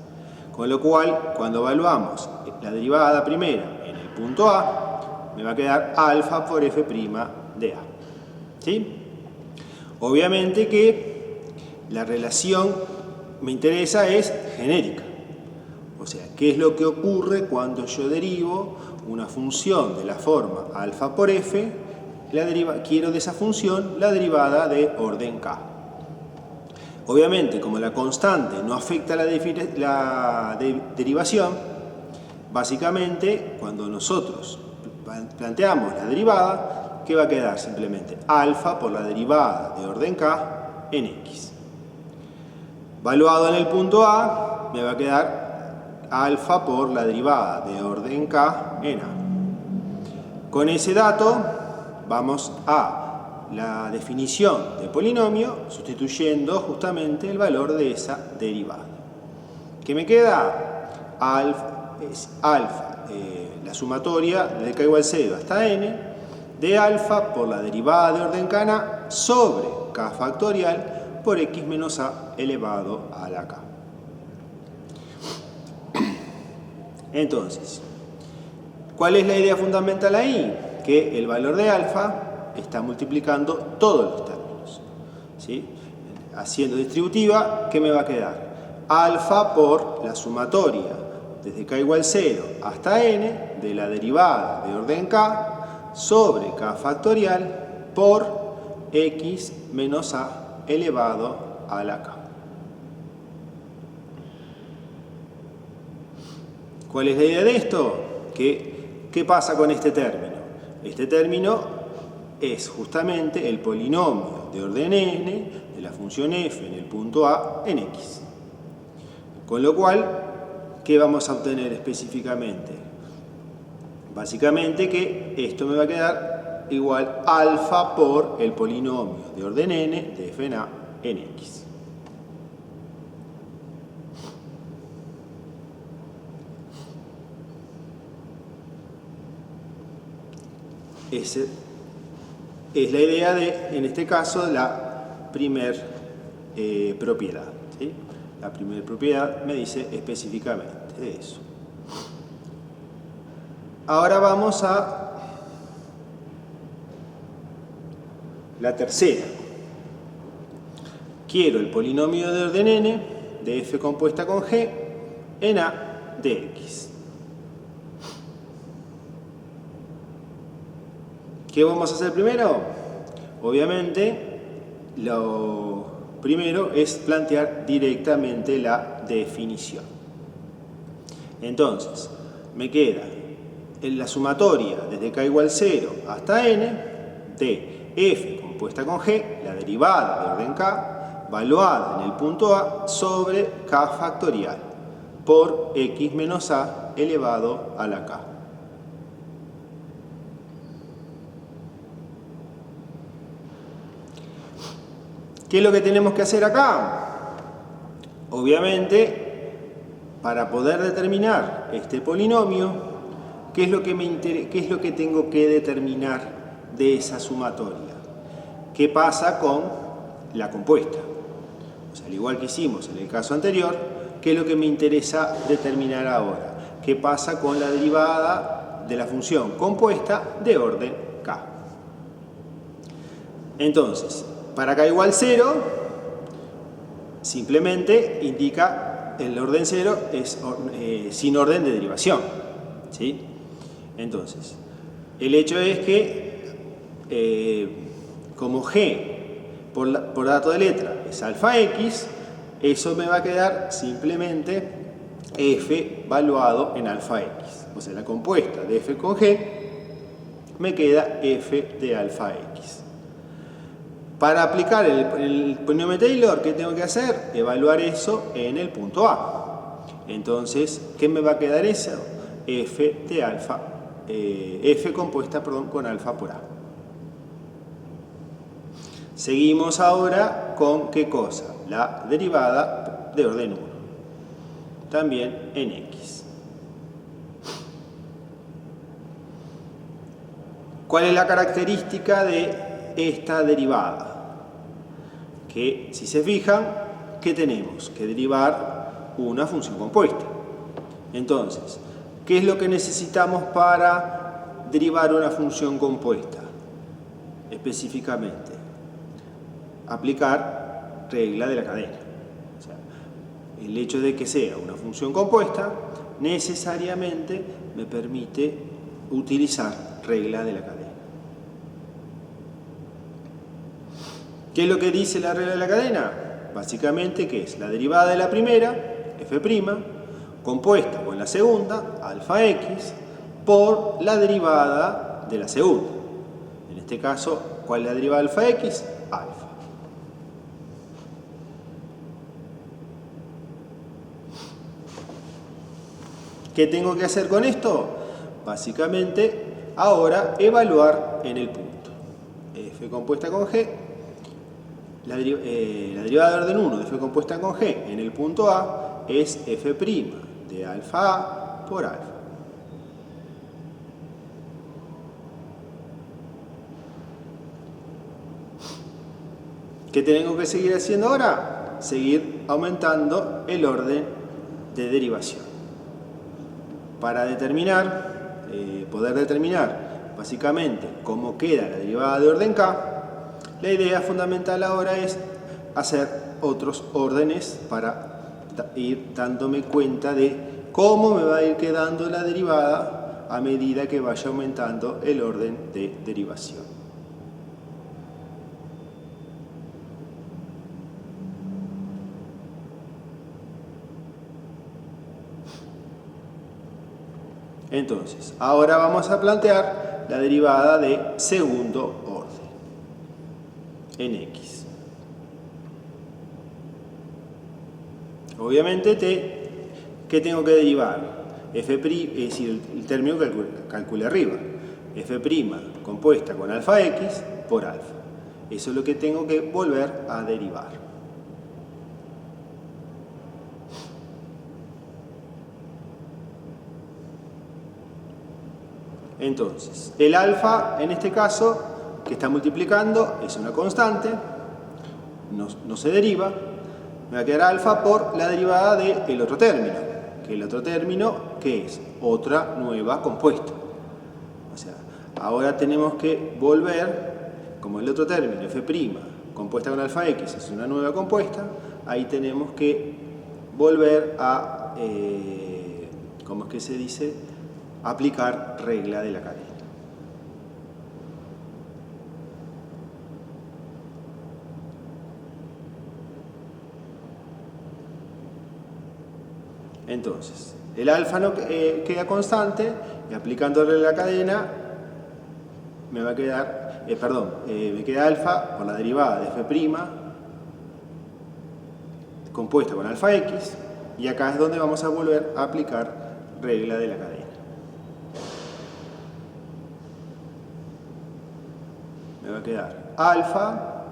Con lo cual, cuando evaluamos la derivada primera en el punto a, me va a quedar alfa por f' de a. ¿Sí? Obviamente que la relación me interesa es genérica. O sea, ¿qué es lo que ocurre cuando yo derivo una función de la forma alfa por f? Quiero de esa función la derivada de orden k. Obviamente, como la constante no afecta la derivación, básicamente, cuando nosotros planteamos la derivada, ¿qué va a quedar? Simplemente alfa por la derivada de orden k en x. Evaluado en el punto a, me va a quedar alfa por la derivada de orden k en a. Con ese dato vamos a la definición de polinomio sustituyendo justamente el valor de esa derivada. ¿Qué me queda? Alfa, la sumatoria de k igual 0 hasta n de alfa por la derivada de orden k en a sobre k factorial por x menos a elevado a la k. Entonces, ¿cuál es la idea fundamental ahí? Que el valor de alfa está multiplicando todos los términos. ¿Sí? Haciendo distributiva, ¿qué me va a quedar? Alfa por la sumatoria desde k igual 0 hasta n de la derivada de orden k sobre k factorial por x menos a elevado a la k. ¿Cuál es la idea de esto? ¿Qué pasa con este término? Este término es justamente el polinomio de orden n de la función f en el punto A en x. Con lo cual, ¿qué vamos a obtener específicamente? Básicamente que esto me va a quedar igual alfa por el polinomio de orden n de f en A en x. Esa es la idea de, en este caso, la primer propiedad, ¿sí? La primera propiedad me dice específicamente de eso. Ahora vamos a la tercera. Quiero el polinomio de orden n de f compuesta con g en A de x. ¿Qué vamos a hacer primero? Obviamente, lo primero es plantear directamente la definición. Entonces, me queda en la sumatoria desde k igual 0 hasta n de f compuesta con g, la derivada de orden k, valuada en el punto A sobre k factorial por x menos a elevado a la k. ¿Qué es lo que tenemos que hacer acá? Obviamente, para poder determinar este polinomio, ¿qué es lo que tengo que determinar de esa sumatoria? ¿Qué pasa con la compuesta? O sea, al igual que hicimos en el caso anterior, ¿qué es lo que me interesa determinar ahora? ¿Qué pasa con la derivada de la función compuesta de orden k? Entonces, para k igual 0, simplemente indica el orden 0 es sin orden de derivación, ¿sí? Entonces, el hecho es que como g por dato de letra es alfa x, eso me va a quedar simplemente f valuado en alfa x. O sea, la compuesta de f con g me queda f de alfa x. Para aplicar el polinomio de Taylor, ¿qué tengo que hacer? Evaluar eso en el punto A. Entonces, ¿qué me va a quedar eso? F de alfa, f compuesta, con alfa por A. Seguimos ahora con ¿qué cosa? La derivada de orden 1. También en x. ¿Cuál es la característica de esta derivada? Que si se fijan, ¿qué tenemos? Que derivar una función compuesta. Entonces, ¿qué es lo que necesitamos para derivar una función compuesta? Específicamente, aplicar regla de la cadena. O sea, el hecho de que sea una función compuesta necesariamente me permite utilizar regla de la cadena. ¿Qué es lo que dice la regla de la cadena? Básicamente que es la derivada de la primera, f', compuesta con la segunda, alfa x, por la derivada de la segunda. En este caso, ¿cuál es la derivada de alfa x? Alfa. ¿Qué tengo que hacer con esto? Básicamente, ahora evaluar en el punto. F compuesta con g. La derivada de orden 1 de f compuesta con g en el punto A es f' de alfa a por alfa. ¿Qué tengo que seguir haciendo ahora? Seguir aumentando el orden de derivación. Para poder determinar básicamente cómo queda la derivada de orden k, la idea fundamental ahora es hacer otros órdenes para ir dándome cuenta de cómo me va a ir quedando la derivada a medida que vaya aumentando el orden de derivación. Entonces, ahora vamos a plantear la derivada de segundo orden. en X. Obviamente, ¿qué tengo que derivar? F', es decir, el término que calculé arriba. F' compuesta con alfa X por alfa. Eso es lo que tengo que volver a derivar. Entonces, el alfa, en este caso, que está multiplicando, es una constante, no se deriva. Me va a quedar alfa por la derivada del otro término, que el otro término, ¿qué es? Otra nueva compuesta. O sea, ahora tenemos que volver, como el otro término, f' compuesta con alfa x, es una nueva compuesta, ahí tenemos que volver a, ¿cómo es que se dice? Aplicar regla de la cadena. Entonces, el alfa no queda constante y aplicando regla de la cadena me va a quedar, me queda alfa por la derivada de f' compuesta con alfa x, y acá es donde vamos a volver a aplicar regla de la cadena. Me va a quedar alfa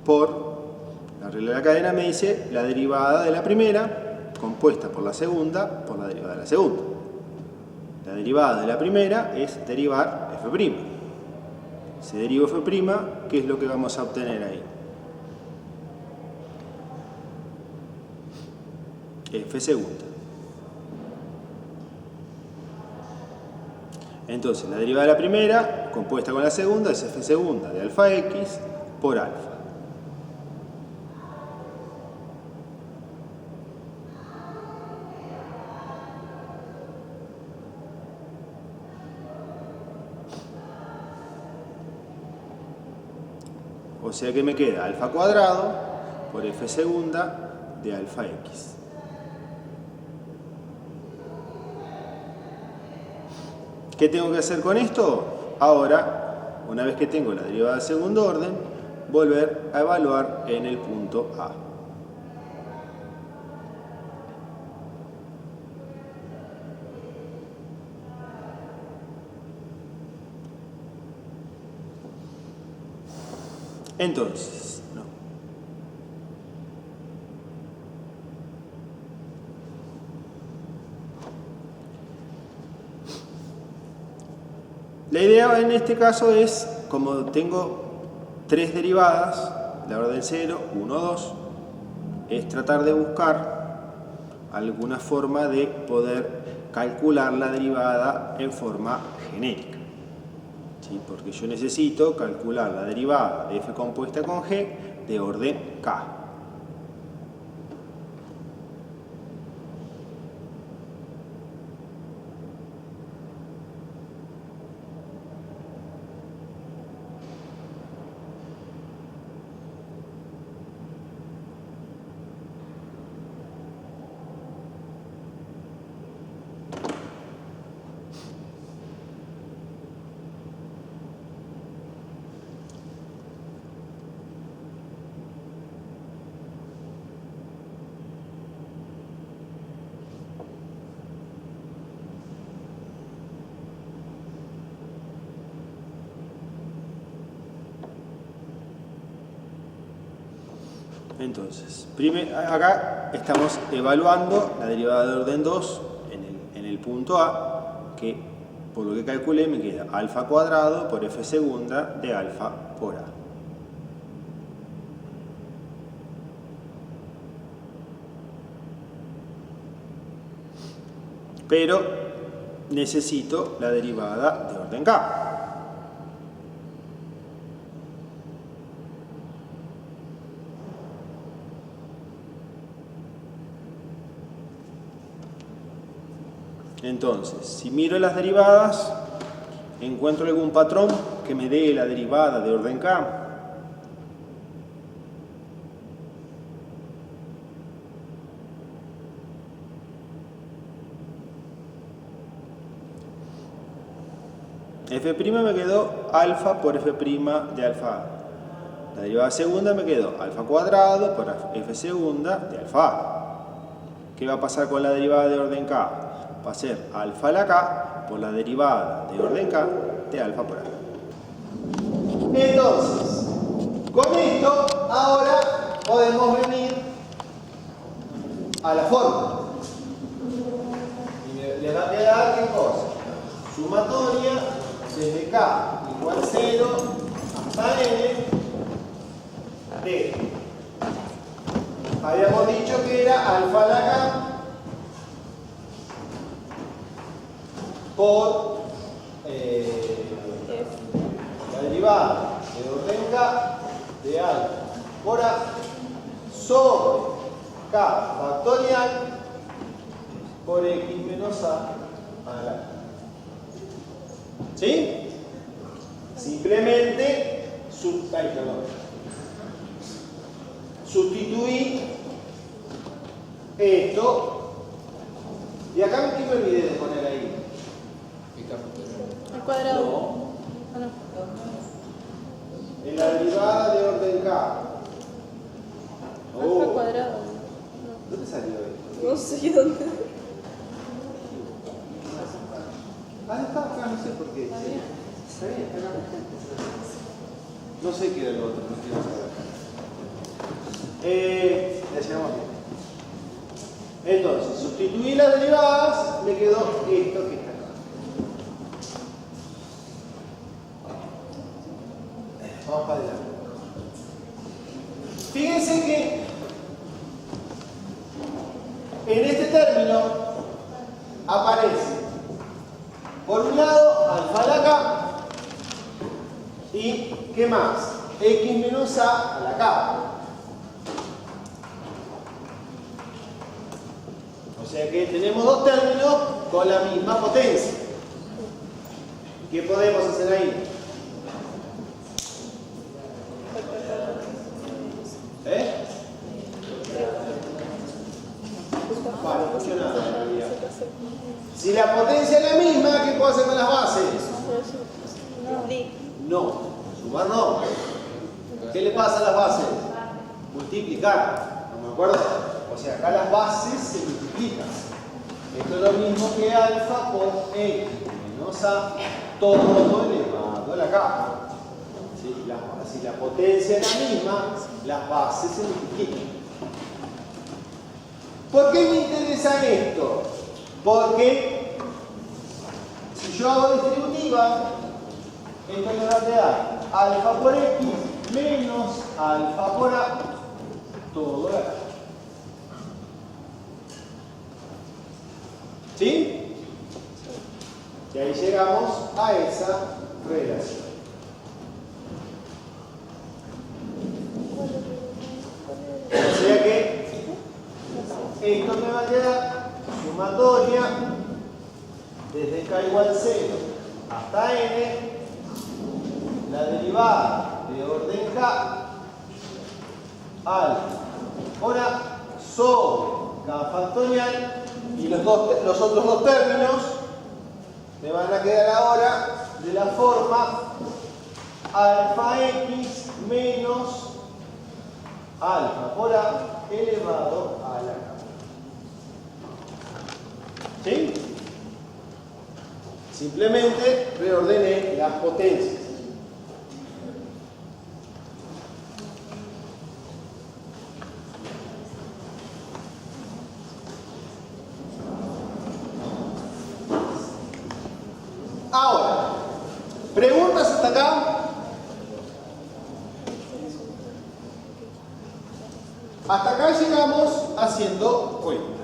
por la regla de la cadena, me dice la derivada de la primera compuesta por la segunda por la derivada de la segunda. La derivada de la primera es derivar f'. Si derivo f', ¿qué es lo que vamos a obtener ahí? F segunda. Entonces, la derivada de la primera compuesta con la segunda es f segunda de alfa x por alfa. O sea que me queda alfa cuadrado por f segunda de alfa x. ¿Qué tengo que hacer con esto? Ahora, una vez que tengo la derivada de segundo orden, volver a evaluar en el punto A. Entonces, no. La idea en este caso es, como tengo tres derivadas, la orden 0, 1, 2, es tratar de buscar alguna forma de poder calcular la derivada en forma genérica. ¿Sí? Porque yo necesito calcular la derivada de f compuesta con g de orden k. Entonces, acá estamos evaluando la derivada de orden 2 en el punto A, que por lo que calculé me queda alfa cuadrado por f segunda de alfa por A. Pero necesito la derivada de orden K. Entonces, si miro las derivadas, encuentro algún patrón que me dé la derivada de orden K. F' me quedó alfa por F' de alfa A. La derivada segunda me quedó alfa cuadrado por F segunda de alfa A. ¿Qué va a pasar con la derivada de orden K? Va a ser alfa a la K por la derivada de orden K de alfa por A. Entonces, con esto ahora podemos venir a la fórmula. Y les va a quedar ¿qué cosa? Sumatoria desde K igual 0 hasta N de, habíamos dicho que era alfa a la K por la derivada de orden K de alfa por A sobre K factorial por X menos A la K. ¿Sí? Simplemente sustituí esto y acá me olvidé de poner ahí. Al cuadrado. No. Ah, no. En la derivada de orden K. Alfa cuadrado. ¿Dónde salió esto? No sé dónde. Ah, está acá, no sé por qué. Está bien. Está bien, está acá. No sé qué era lo otro, no quiero saber. Decíamos bien. Entonces, sustituí las derivadas, me quedó esto que está acá. Vamos para adelante. Fíjense que en este término aparece, por un lado, alfa a la K y, ¿qué más? X menos A la K. O sea que tenemos dos términos con la misma potencia. ¿Qué podemos hacer ahí? Vale, no funciona nada en realidad. Si la potencia es la misma, ¿qué puedo hacer con las bases? No, sumar no. ¿Qué le pasa a las bases? Multiplicar. ¿No me acuerdo? O sea, acá las bases se multiplican. Esto es lo mismo que alfa por X menos A todo elevado a la K. Si la potencia es la misma, las bases se multiplican. ¿Por qué me interesa esto? Porque si yo hago distributiva, esto me va a quedar alfa por X menos alfa por A todo acá. ¿Sí? Y ahí llegamos a esa relación. O sea que esto me va a quedar sumatoria desde K igual 0 hasta N, la derivada de orden K, alfa por A sobre K factorial, y los otros dos términos me van a quedar ahora de la forma alfa X menos alfa por A elevado a la K. ¿Sí? Simplemente reordené las potencias. Ahora, ¿preguntas hasta acá? Hasta acá llegamos haciendo cuentas.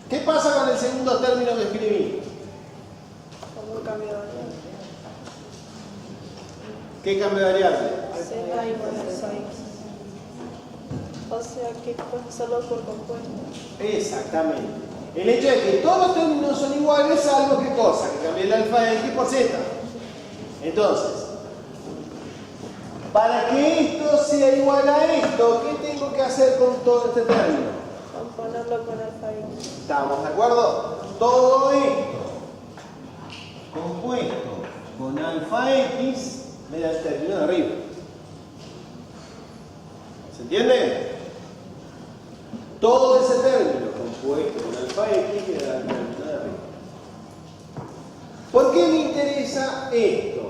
¿Qué pasa con el segundo término que escribí? ¿Cómo cambio de variable? ¿Qué cambio de variable? Z igual a 6. O sea que puedes hacerlo por compuesto. Exactamente. El hecho de que todos los términos son iguales, salvo ¿qué cosa? Que cambié el alfa de x por z. Entonces, para que esto sea igual a esto, ¿qué tengo que hacer con todo este término? Componerlo con alfa x. ¿Estamos de acuerdo? Todo esto compuesto con alfa x me da el término de arriba. ¿Se entiende? Todo ese término compuesto con alfa x me da el término de arriba. ¿Por qué me interesa esto?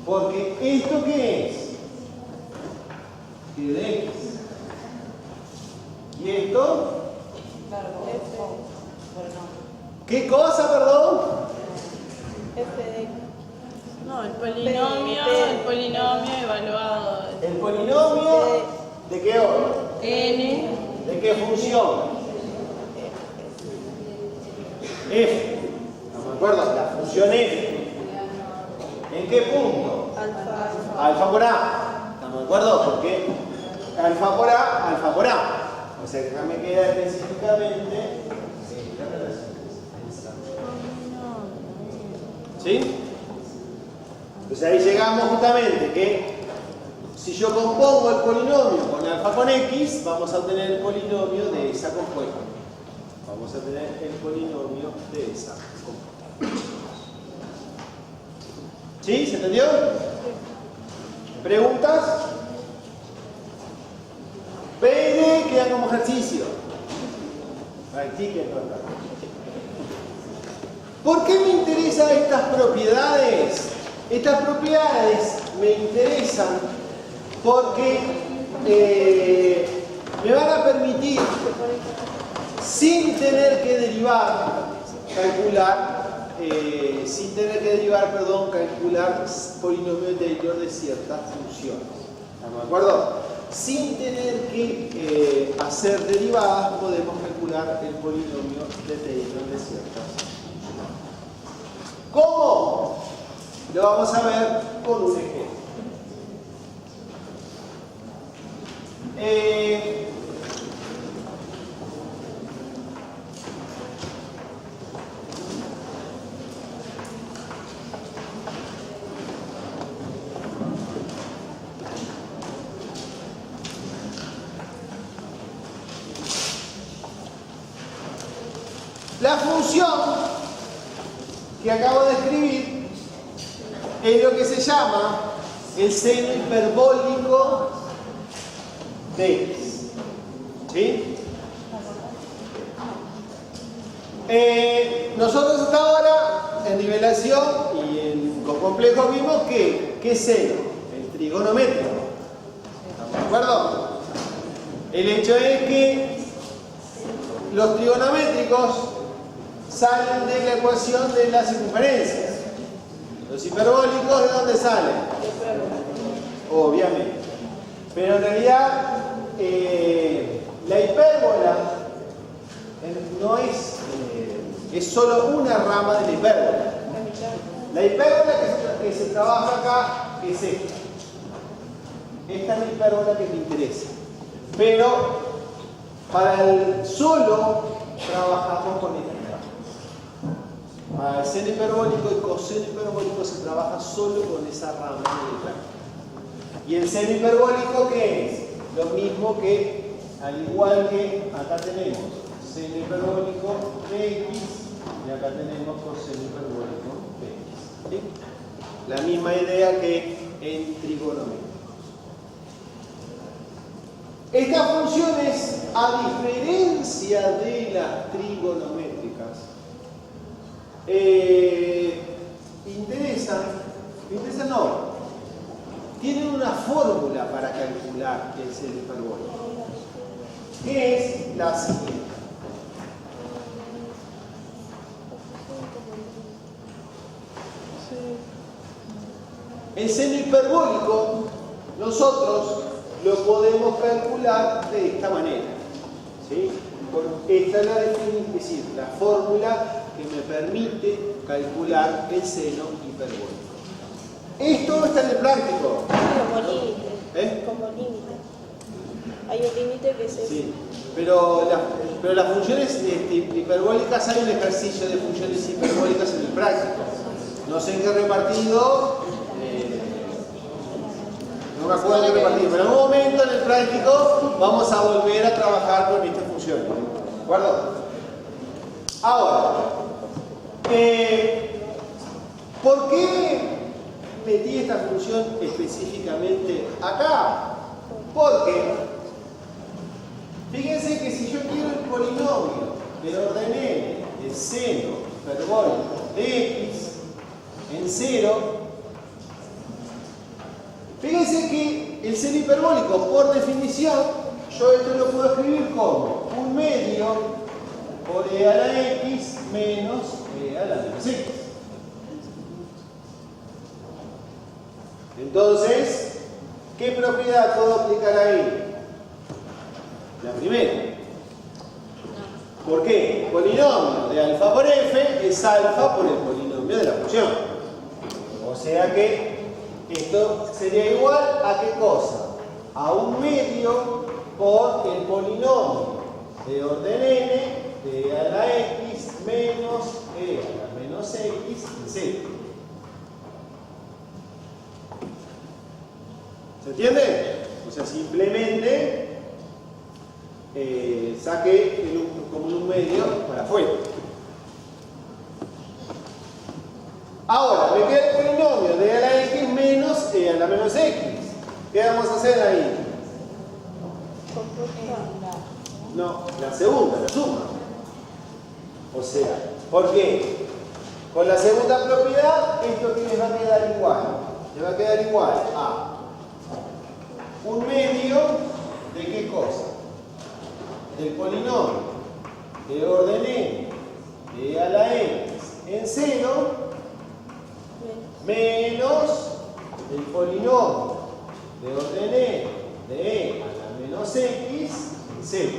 Porque ¿esto qué es? Pi de x. ¿Y esto? ¿Qué cosa, perdón? F de x. No, el polinomio evaluado. El polinomio, ¿de qué orden? N. ¿De qué función? F. ¿Estamos de acuerdo? La función F. ¿En qué punto? Alfa. Alfa por A. ¿Estamos de acuerdo? Porque alfa por A, alfa por A. O sea que acá me queda específicamente esta relación. ¿Sí? Entonces ahí llegamos justamente que si yo compongo el polinomio con alfa con x, vamos a obtener el polinomio de esa compuesta. Vamos a tener el polinomio de esa compuesta. ¿Sí? ¿Se entendió? ¿Preguntas? PD queda como ejercicio. Practiquen. ¿Por qué me interesan estas propiedades? Estas propiedades me interesan porque me van a permitir, sin tener que derivar, calcular polinomios de Taylor de ciertas funciones. ¿Estamos de acuerdo? Sin tener que hacer derivadas, podemos calcular el polinomio de Taylor de ciertas funciones. ¿Cómo? Lo vamos a ver con un ejemplo. La función que acabo de escribir es lo que se llama el seno hiperbólico de x. ¿Sí? Nosotros hasta ahora en nivelación y en complejo vimos que ¿qué seno? El trigonométrico. ¿Estamos de acuerdo? El hecho es que los trigonométricos salen de la ecuación de las circunferencias. Los hiperbólicos, ¿de dónde salen? Obviamente. Pero en realidad la hipérbola no es solo una rama de la hipérbola. La hipérbola que se trabaja acá es esta. Esta es la hipérbola que me interesa. Pero para el solo trabajamos con esta. Para el seno hiperbólico y coseno hiperbólico se trabaja solo con esa rama de la hipérbola. ¿Y el seno hiperbólico qué es? Lo mismo que, al igual que acá tenemos seno hiperbólico de x y acá tenemos coseno hiperbólico de x. ¿Sí? La misma idea que en trigonometría. Estas funciones, a diferencia de las trigonométricas, tienen una fórmula para calcular el seno hiperbólico, que es la siguiente. El seno hiperbólico nosotros lo podemos calcular de esta manera, ¿sí? Esta es la definición, es decir, la fórmula que me permite calcular el seno hiperbólico. Esto está en el práctico. Como límite. ¿Eh? Como límite. Hay un límite que es ese. Sí, pero las funciones hiperbólicas, hay un ejercicio de funciones hiperbólicas en el práctico. No sé en qué repartido, no me acuerdo en qué repartido, pero en algún momento en el práctico vamos a volver a trabajar con estas funciones. ¿De acuerdo? Ahora, ¿por qué metí esta función específicamente acá? Porque, fíjense que si yo quiero el polinomio del orden n del seno hiperbólico de x en 0, fíjense que el seno hiperbólico, por definición, yo esto lo puedo escribir como un medio por e a la x menos e a la menos x. Entonces, ¿qué propiedad puedo aplicar ahí? La primera. ¿Por qué? El polinomio de alfa por f es alfa por el polinomio de la función. O sea que esto sería igual a ¿qué cosa? A un medio por el polinomio de orden n de e a la x menos e a la menos x en 0. ¿Se entiende? O sea, simplemente saque como un medio para afuera. Ahora, me queda el polinomio de e a la x menos e a la menos x. ¿Qué vamos a hacer ahí? No, la segunda, la suma. O sea, ¿por qué? Con la segunda propiedad, esto que les va a quedar igual. Le va a quedar igual a un medio de ¿qué cosa? Del polinomio de orden n de e a la x en 0 menos el polinomio de orden n de e a la menos x en 0.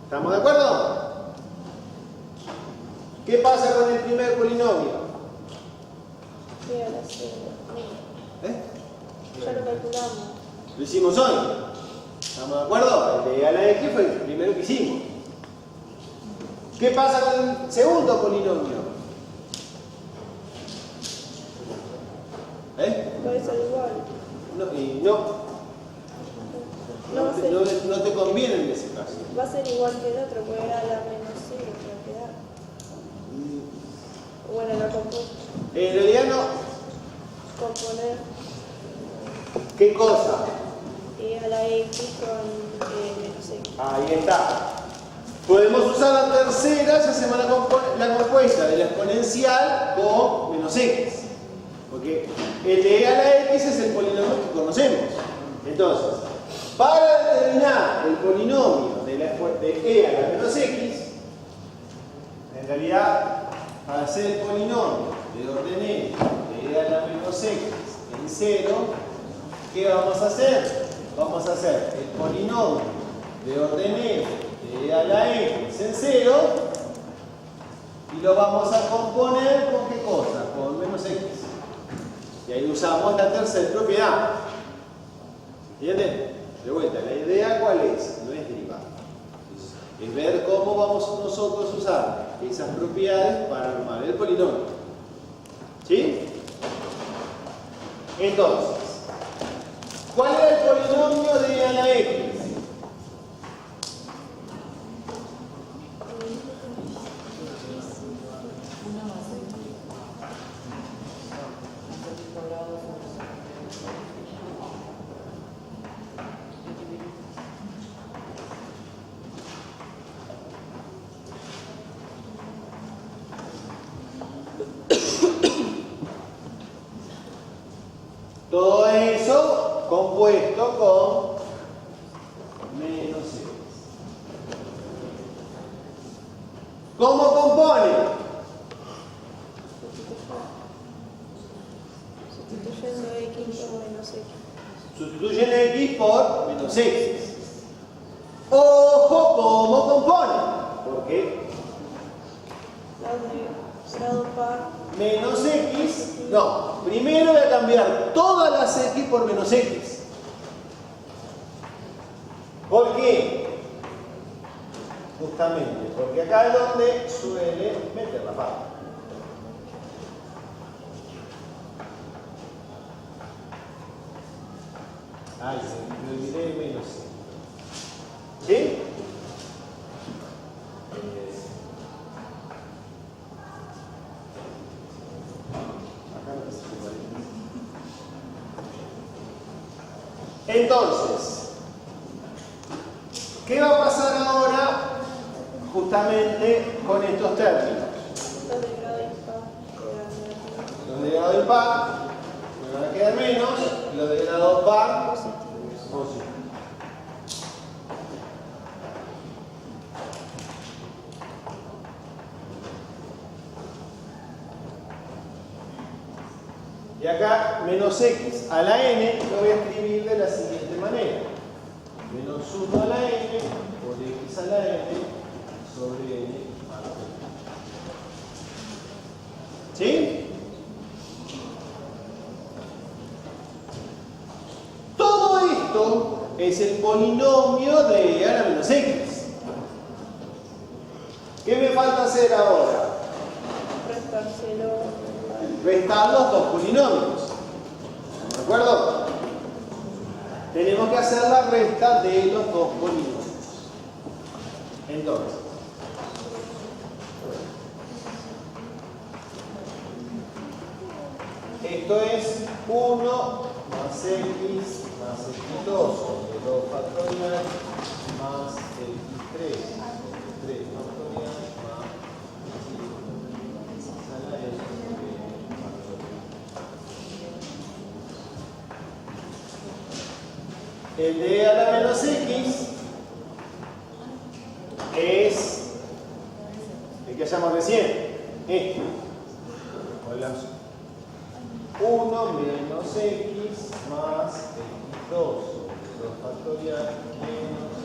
¿Estamos de acuerdo? ¿Qué pasa con el primer polinomio? E a la 0. Ya lo calculamos. Lo hicimos hoy. ¿Estamos de acuerdo? El de e a la x fue el primero que hicimos. ¿Qué pasa con el segundo polinomio? Puede ser igual. No te conviene en ese caso. Va a ser igual que el otro, porque era la menos 0 que va a quedar. Bueno, la compuesta. En realidad no. Componer ¿Qué cosa? e a la x con menos x. Ahí está. Podemos usar la tercera, ya se llama la compuesta de la exponencial con menos x. Porque el de e a la x es el polinomio que conocemos. Entonces, para determinar el polinomio de e a la menos x, en realidad, para hacer el polinomio de orden n de e a la menos x en 0, ¿qué vamos a hacer? Vamos a hacer el polinomio de orden n de e a la x en 0 y lo vamos a componer con ¿qué cosa? Con menos x. Y ahí usamos la tercera propiedad. ¿Entienden? De vuelta, la idea ¿cuál es? No es derivar. Es ver cómo vamos nosotros a usar esas propiedades para armar el polinomio. ¿Sí? Entonces, ¿cuál era el polinomio de e a la x? Todo eso compuesto con menos x. ¿Cómo compone? Sustituyendo x por menos x. Sustituyen x por menos x. Ojo, ¿cómo compone? ¿Por qué? Grado par menos x. No, primero voy a cambiar todas las x por menos x. ¿Por qué? Justamente, porque acá es donde suele meter la pata. Ay, me olvidé de menos. ¿Sí? Entonces, ¿qué va a pasar ahora justamente con estos términos? Los de grado impar quedan Los de grado impar me van a quedar menos, los de grado par positivos. Y acá menos x a la n lo voy a escribir de la siguiente manera. Menos 1 a la n por x a la n sobre n a la n. ¿Sí? Todo esto es el polinomio de a la menos x. ¿Qué me falta hacer ahora? restárselo. Restar los dos polinomios. ¿De acuerdo? Tenemos que hacer la resta de los dos polinomios. Entonces, esto es 1 más x más x2 sobre 2 factorial más x3 sobre 3 factorial más x a la n sobre n factorial. El de a la menos x es el que hallamos recién. Este. 1 menos x más x2 sobre 2 factorial menos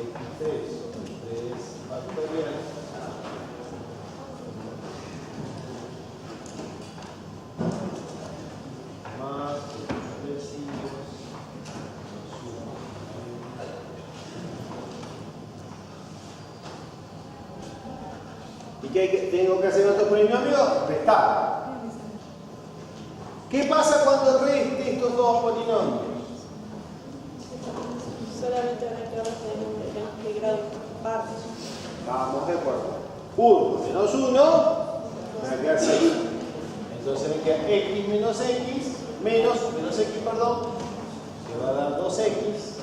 x3 sobre 3 factorial más x residuos menos 1. ¿Y qué tengo que hacer otro polinomio? Restar. ¿Qué pasa cuando reste estos dos polinomios? Solamente van a quedar de grado par. Vamos de acuerdo. 1 menos 1 me va a quedar 6. Entonces me queda x menos x menos x, perdón, que va a dar 2x.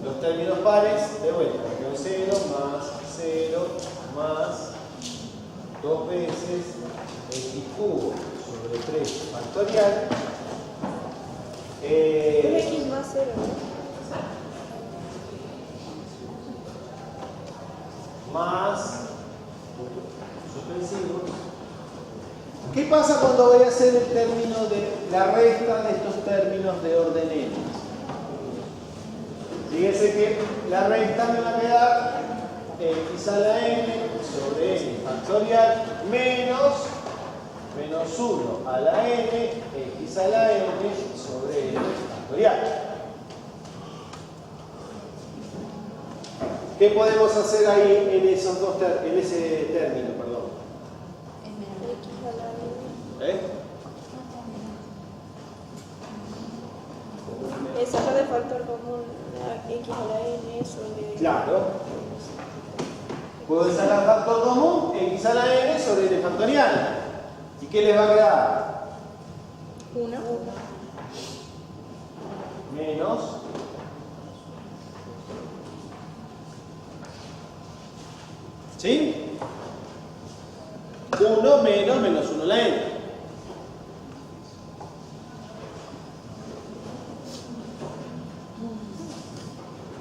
Los términos pares, de vuelta, me quedo 0 más 2 veces x cubo sobre 3 factorial. Es x más 0, ¿no? Más suspensivos. ¿Qué pasa cuando voy a hacer el término de la resta de estos términos de orden n? Fíjense que la resta me va a quedar x a la n sobre n factorial menos 1 a la n x a la n sobre n factorial. ¿Qué podemos hacer ahí en esos dos en ese término, perdón? X a la n. Es sacar de factor común x a la n sobre... Claro. Puedo sacar factor común x a la n sobre n factorial. ¿Y qué les va a quedar? 1. Menos. ¿Sí? 1 menos 1 a la n.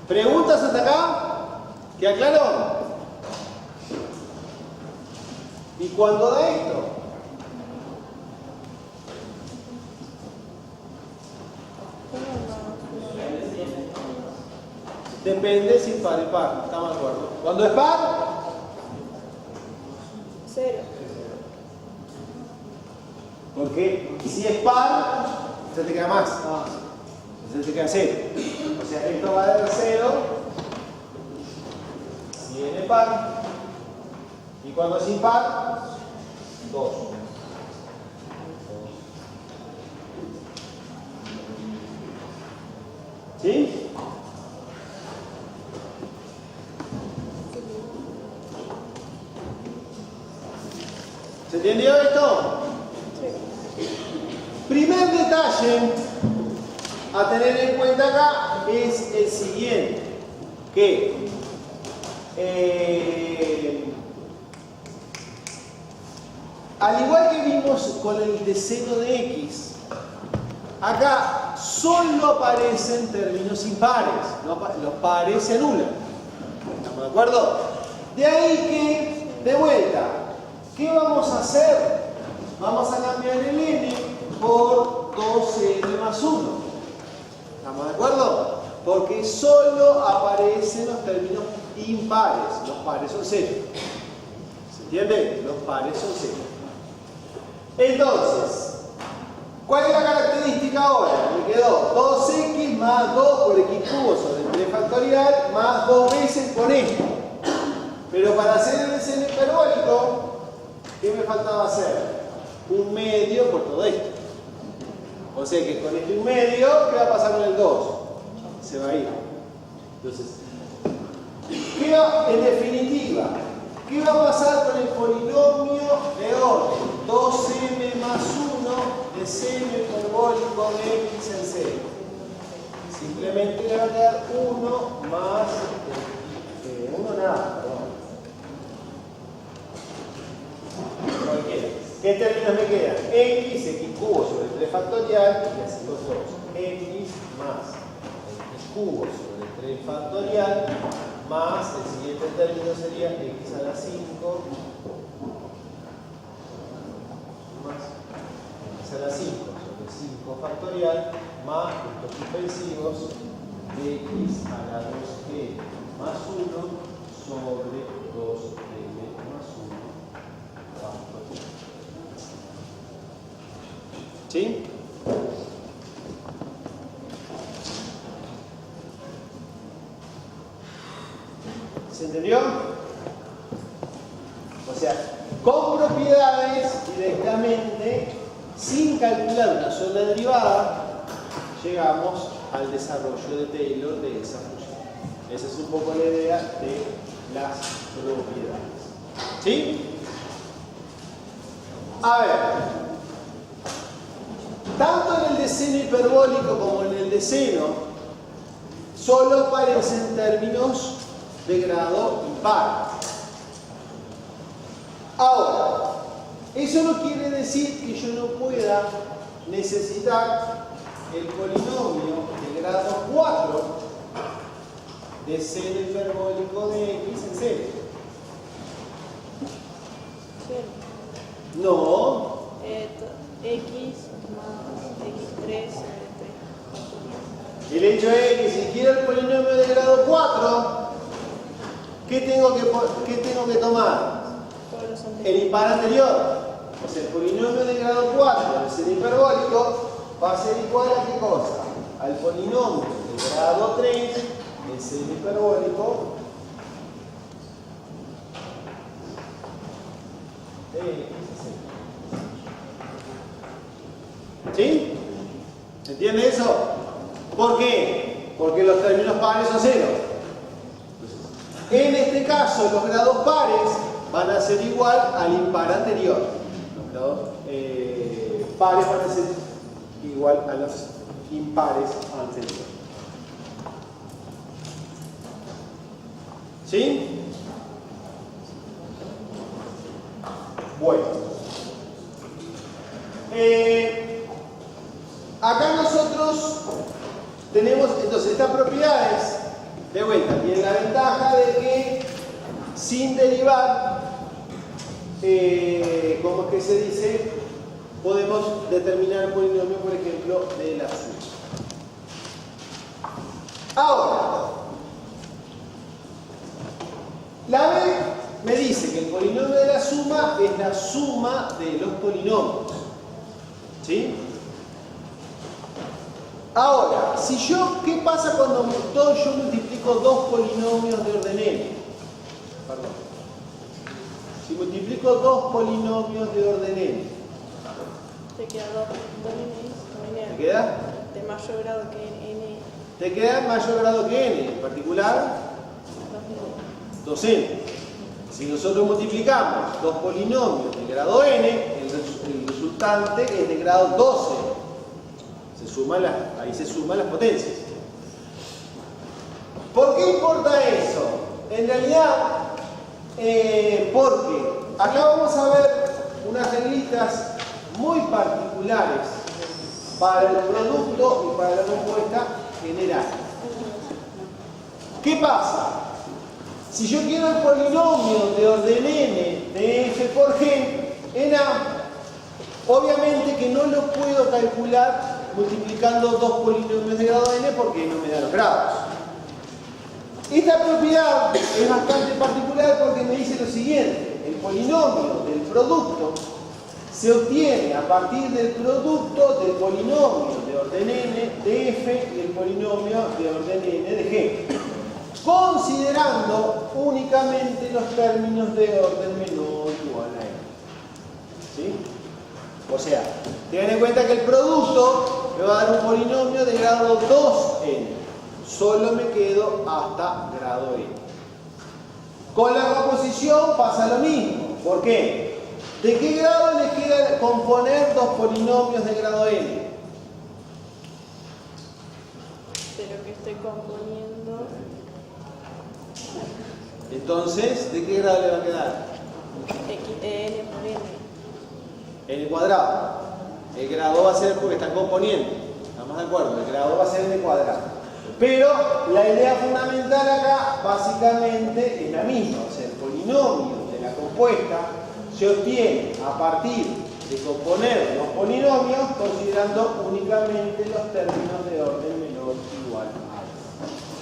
¿Preguntas hasta acá? ¿Queda claro? ¿Y cuándo da esto? Depende si par y par, estamos de acuerdo. ¿Cuándo es par? 0. Porque si es par, se te queda más. Entonces te queda 0. O sea, esto va a dar 0 si viene par. Y cuando es impar, 2. ¿Sí? ¿Se entendió esto? Sí. Primer detalle a tener en cuenta acá es el siguiente, que al igual que vimos con el deceno de x, acá solo aparecen términos impares, los pares se anulan. ¿Estamos de acuerdo? De ahí que, de vuelta, ¿qué vamos a hacer? Vamos a cambiar el n por 2n más 1. ¿Estamos de acuerdo? Porque solo aparecen los términos impares. Los pares son 0. ¿Se entiende? Los pares son 0. Entonces, ¿cuál es la característica ahora? Me quedó 2x más 2 por x cubo sobre 3 factorial más 2 veces con esto. Pero para hacer el deseno hiperbólico, ¿qué me faltaba hacer? Un medio por todo esto. O sea que con este un medio, ¿qué va a pasar con el 2? Se va a ir. Entonces, en definitiva, ¿qué va a pasar con el polinomio de orden 2m más 1 de seno hiperbólico de x en 0? Simplemente le va a quedar 1 más 1 nada, perdón. Cualquiera. ¿Qué términos me quedan? X cubo sobre 3 factorial y así los dos. X más x cubo sobre 3 factorial más el siguiente término sería x a la 5 más x a la 5 sobre 5 factorial más puntos suspensivos de x a la 2n más 1 sobre 2n más 1 factorial. ¿Sí? ¿Se entendió? O sea, con propiedades directamente, sin calcular una sola derivada, llegamos al desarrollo de Taylor de esa función. Esa es un poco la idea de las propiedades. ¿Sí? A ver. Tanto en el deseno hiperbólico como en el deseno, solo aparecen términos de grado impar. Ahora, eso no quiere decir que yo no pueda necesitar el polinomio de grado 4 de seno hiperbólico de x en 0. No. X más x3 El hecho es que si quiero el polinomio de grado 4, ¿qué tengo que tomar? El impar anterior. O sea, el polinomio de grado 4 del seno hiperbólico va a ser igual a ¿qué cosa? Al polinomio de grado 3 del seno hiperbólico de x. ¿Sí? ¿Se entiende eso? ¿Por qué? Porque los términos pares son 0. En este caso, los grados pares van a ser igual al impar anterior. Los grados pares van a ser igual a los impares anteriores. ¿Sí? Bueno. Acá nosotros tenemos entonces estas propiedades de vuelta. Tienen la ventaja de que sin derivar, ¿cómo es que se dice? Podemos determinar un polinomio, por ejemplo, de la suma. Ahora, la B me dice que el polinomio de la suma es la suma de los polinomios. ¿Sí? Ahora, ¿qué pasa cuando yo multiplico dos polinomios de orden n? Perdón. Si multiplico dos polinomios de orden n, Te queda 2n. ¿te queda? De mayor grado que n. Te queda mayor grado que n, en particular 2n. Si nosotros multiplicamos dos polinomios de grado n, el resultante es de grado 12. Ahí se suman las potencias. ¿Por qué importa eso? En realidad, porque acá vamos a ver unas reglitas muy particulares para el producto y para la compuesta general. ¿Qué pasa? Si yo quiero el polinomio de orden n de f por g en A, obviamente que no lo puedo calcular multiplicando dos polinomios de grado n porque no me da los grados. Esta propiedad es bastante particular porque me dice lo siguiente: el polinomio del producto se obtiene a partir del producto del polinomio de orden n de f y el polinomio de orden n de g, considerando únicamente los términos de orden menor o igual a n. ¿Sí? O sea, tengan en cuenta que el producto me va a dar un polinomio de grado 2n. Solo me quedo hasta grado n. Con la composición pasa lo mismo. ¿Por qué? ¿De qué grado les queda componer dos polinomios de grado n? Pero que estoy componiendo. Entonces, ¿de qué grado le va a quedar? X de n por n. N cuadrado. El grado va a ser porque están componiendo. ¿Estamos de acuerdo? El grado va a ser n cuadrado. Pero la idea fundamental acá básicamente es la misma. O sea, el polinomio de la compuesta se obtiene a partir de componer los polinomios considerando únicamente los términos de orden menor o igual a n.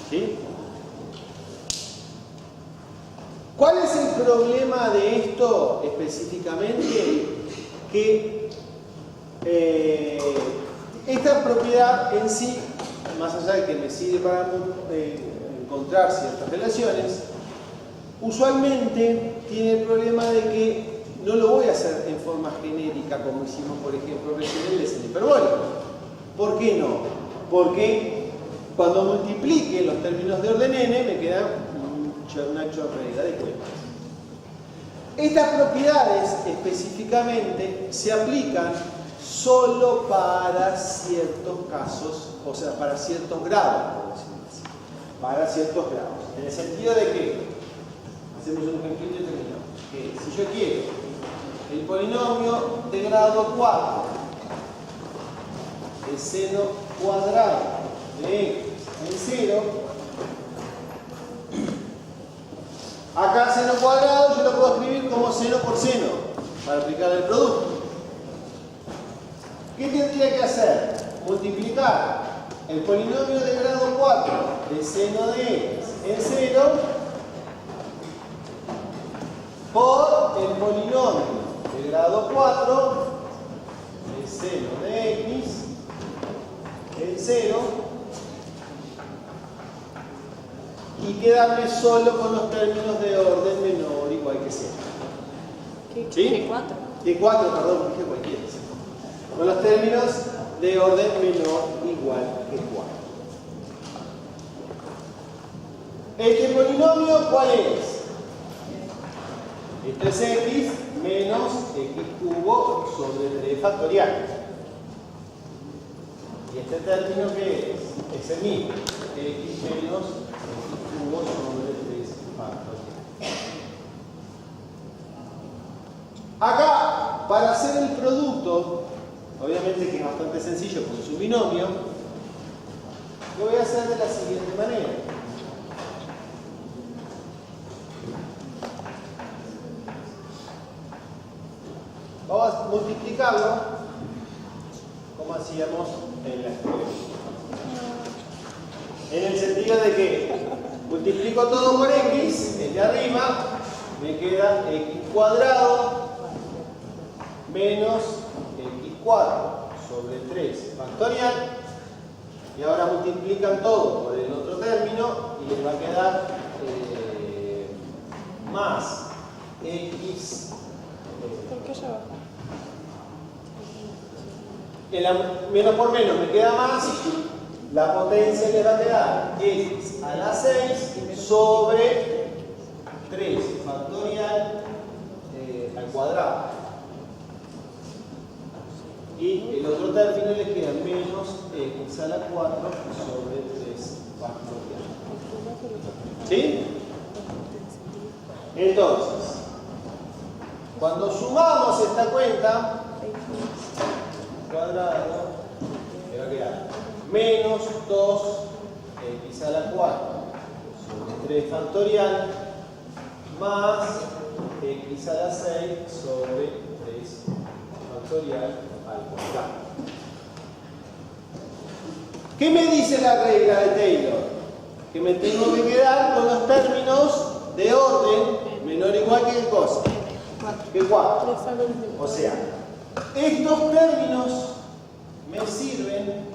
¿Sí? ¿Cuál es el problema de esto específicamente? Que esta propiedad en sí, más allá de que me sirve para encontrar ciertas relaciones, usualmente tiene el problema de que no lo voy a hacer en forma genérica como hicimos, por ejemplo, recién en el deseno hiperbólico. ¿Por qué no? Porque cuando multiplique los términos de orden n me queda una chorrera de cuentas. Estas propiedades específicamente se aplican solo para ciertos casos, o sea, para ciertos grados, por decirlo así. Para ciertos grados. En el sentido de que, hacemos un ejemplito y terminamos. Que si yo quiero el polinomio de grado 4, el seno cuadrado de x en 0, acá seno cuadrado yo lo puedo escribir como seno por seno para aplicar el producto. ¿Qué tendría que hacer? Multiplicar el polinomio de grado 4 de seno de x en 0 por el polinomio de grado 4 de seno de x en 0 y quedarme solo con los términos de orden menor o igual que 0. ¿Sí? ¿Qué 4? De 4, perdón, dije cualquiera. Con los términos de orden menor igual que 4. ¿Este polinomio cuál es? Esto es x menos x cubo sobre 3 factorial. ¿Y este término qué es? Es el mismo. X menos x cubo sobre 3 factorial. Acá, para hacer el producto, obviamente que es bastante sencillo porque es un binomio, lo voy a hacer de la siguiente manera. Vamos a multiplicarlo como hacíamos en la escuela. En el sentido de que multiplico todo por x, el de arriba, me queda x cuadrado menos x cuadrado sobre 3 factorial. Y ahora multiplican todo por el otro término y les va a quedar más x. ¿Por qué ya baja? Menos por menos me queda más. La potencia les va a quedar x a la 6 sobre 3 factorial al cuadrado. Y el otro término les queda menos x a la 4 sobre 3 factorial. ¿Sí? Entonces, cuando sumamos esta cuenta, cuadrado, me va a quedar menos 2x a la 4 sobre 3 factorial más x a la 6 sobre 3 factorial al cuadrado. ¿Qué me dice la regla de Taylor? Que me tengo que quedar con los términos de orden menor o igual que qué cosa, que 4. O sea, estos términos me sirven,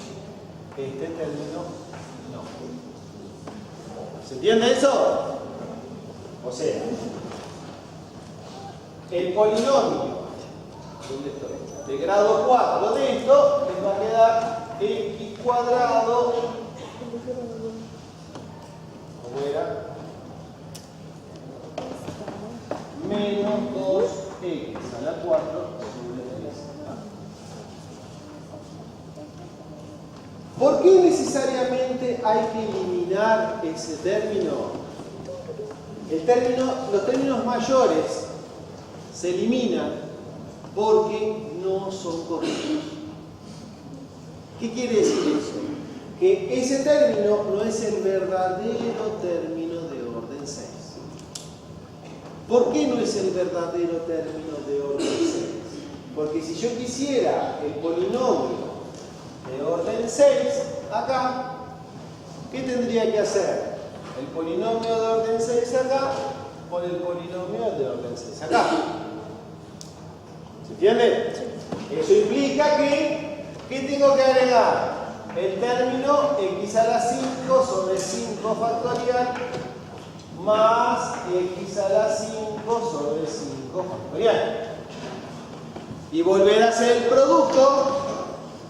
este término no. ¿Se entiende eso? O sea, el polinomio, ¿dónde estoy? De grado 4 de esto les va a quedar x cuadrado, ¿cómo era? Menos 2x a la 4 sobre 3. ¿Por qué necesariamente hay que eliminar ese término? Los términos mayores se eliminan porque no son correctos. ¿Qué quiere decir eso? Que ese término no es el verdadero término de orden 6. ¿Por qué no es el verdadero término de orden 6? Porque si yo quisiera el polinomio de orden 6, acá, ¿qué tendría que hacer? El polinomio de orden 6 acá por el polinomio de orden 6 acá. ¿Se entiende? Eso implica que, ¿qué tengo que agregar? El término x a la 5 sobre 5 factorial más x a la 5 sobre 5 factorial. Y volver a hacer el producto,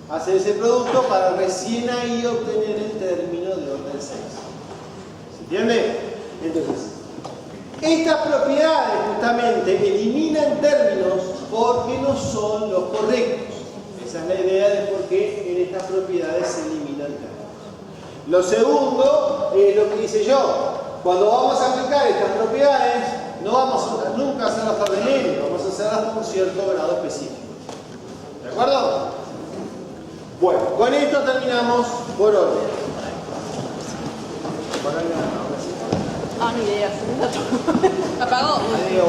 hacer ese producto para recién ahí obtener el término de orden 6. ¿Se entiende? Entonces, estas propiedades justamente eliminan términos porque no son los correctos. Esa es la idea de por qué en estas propiedades se eliminan términos. Lo segundo es lo que hice yo. Cuando vamos a aplicar estas propiedades, no vamos nunca a hacerlas por genérico, vamos a hacerlas con un cierto grado específico. ¿De acuerdo? Bueno, con esto terminamos por orden. Ah, ni idea. Apagó. Adiós,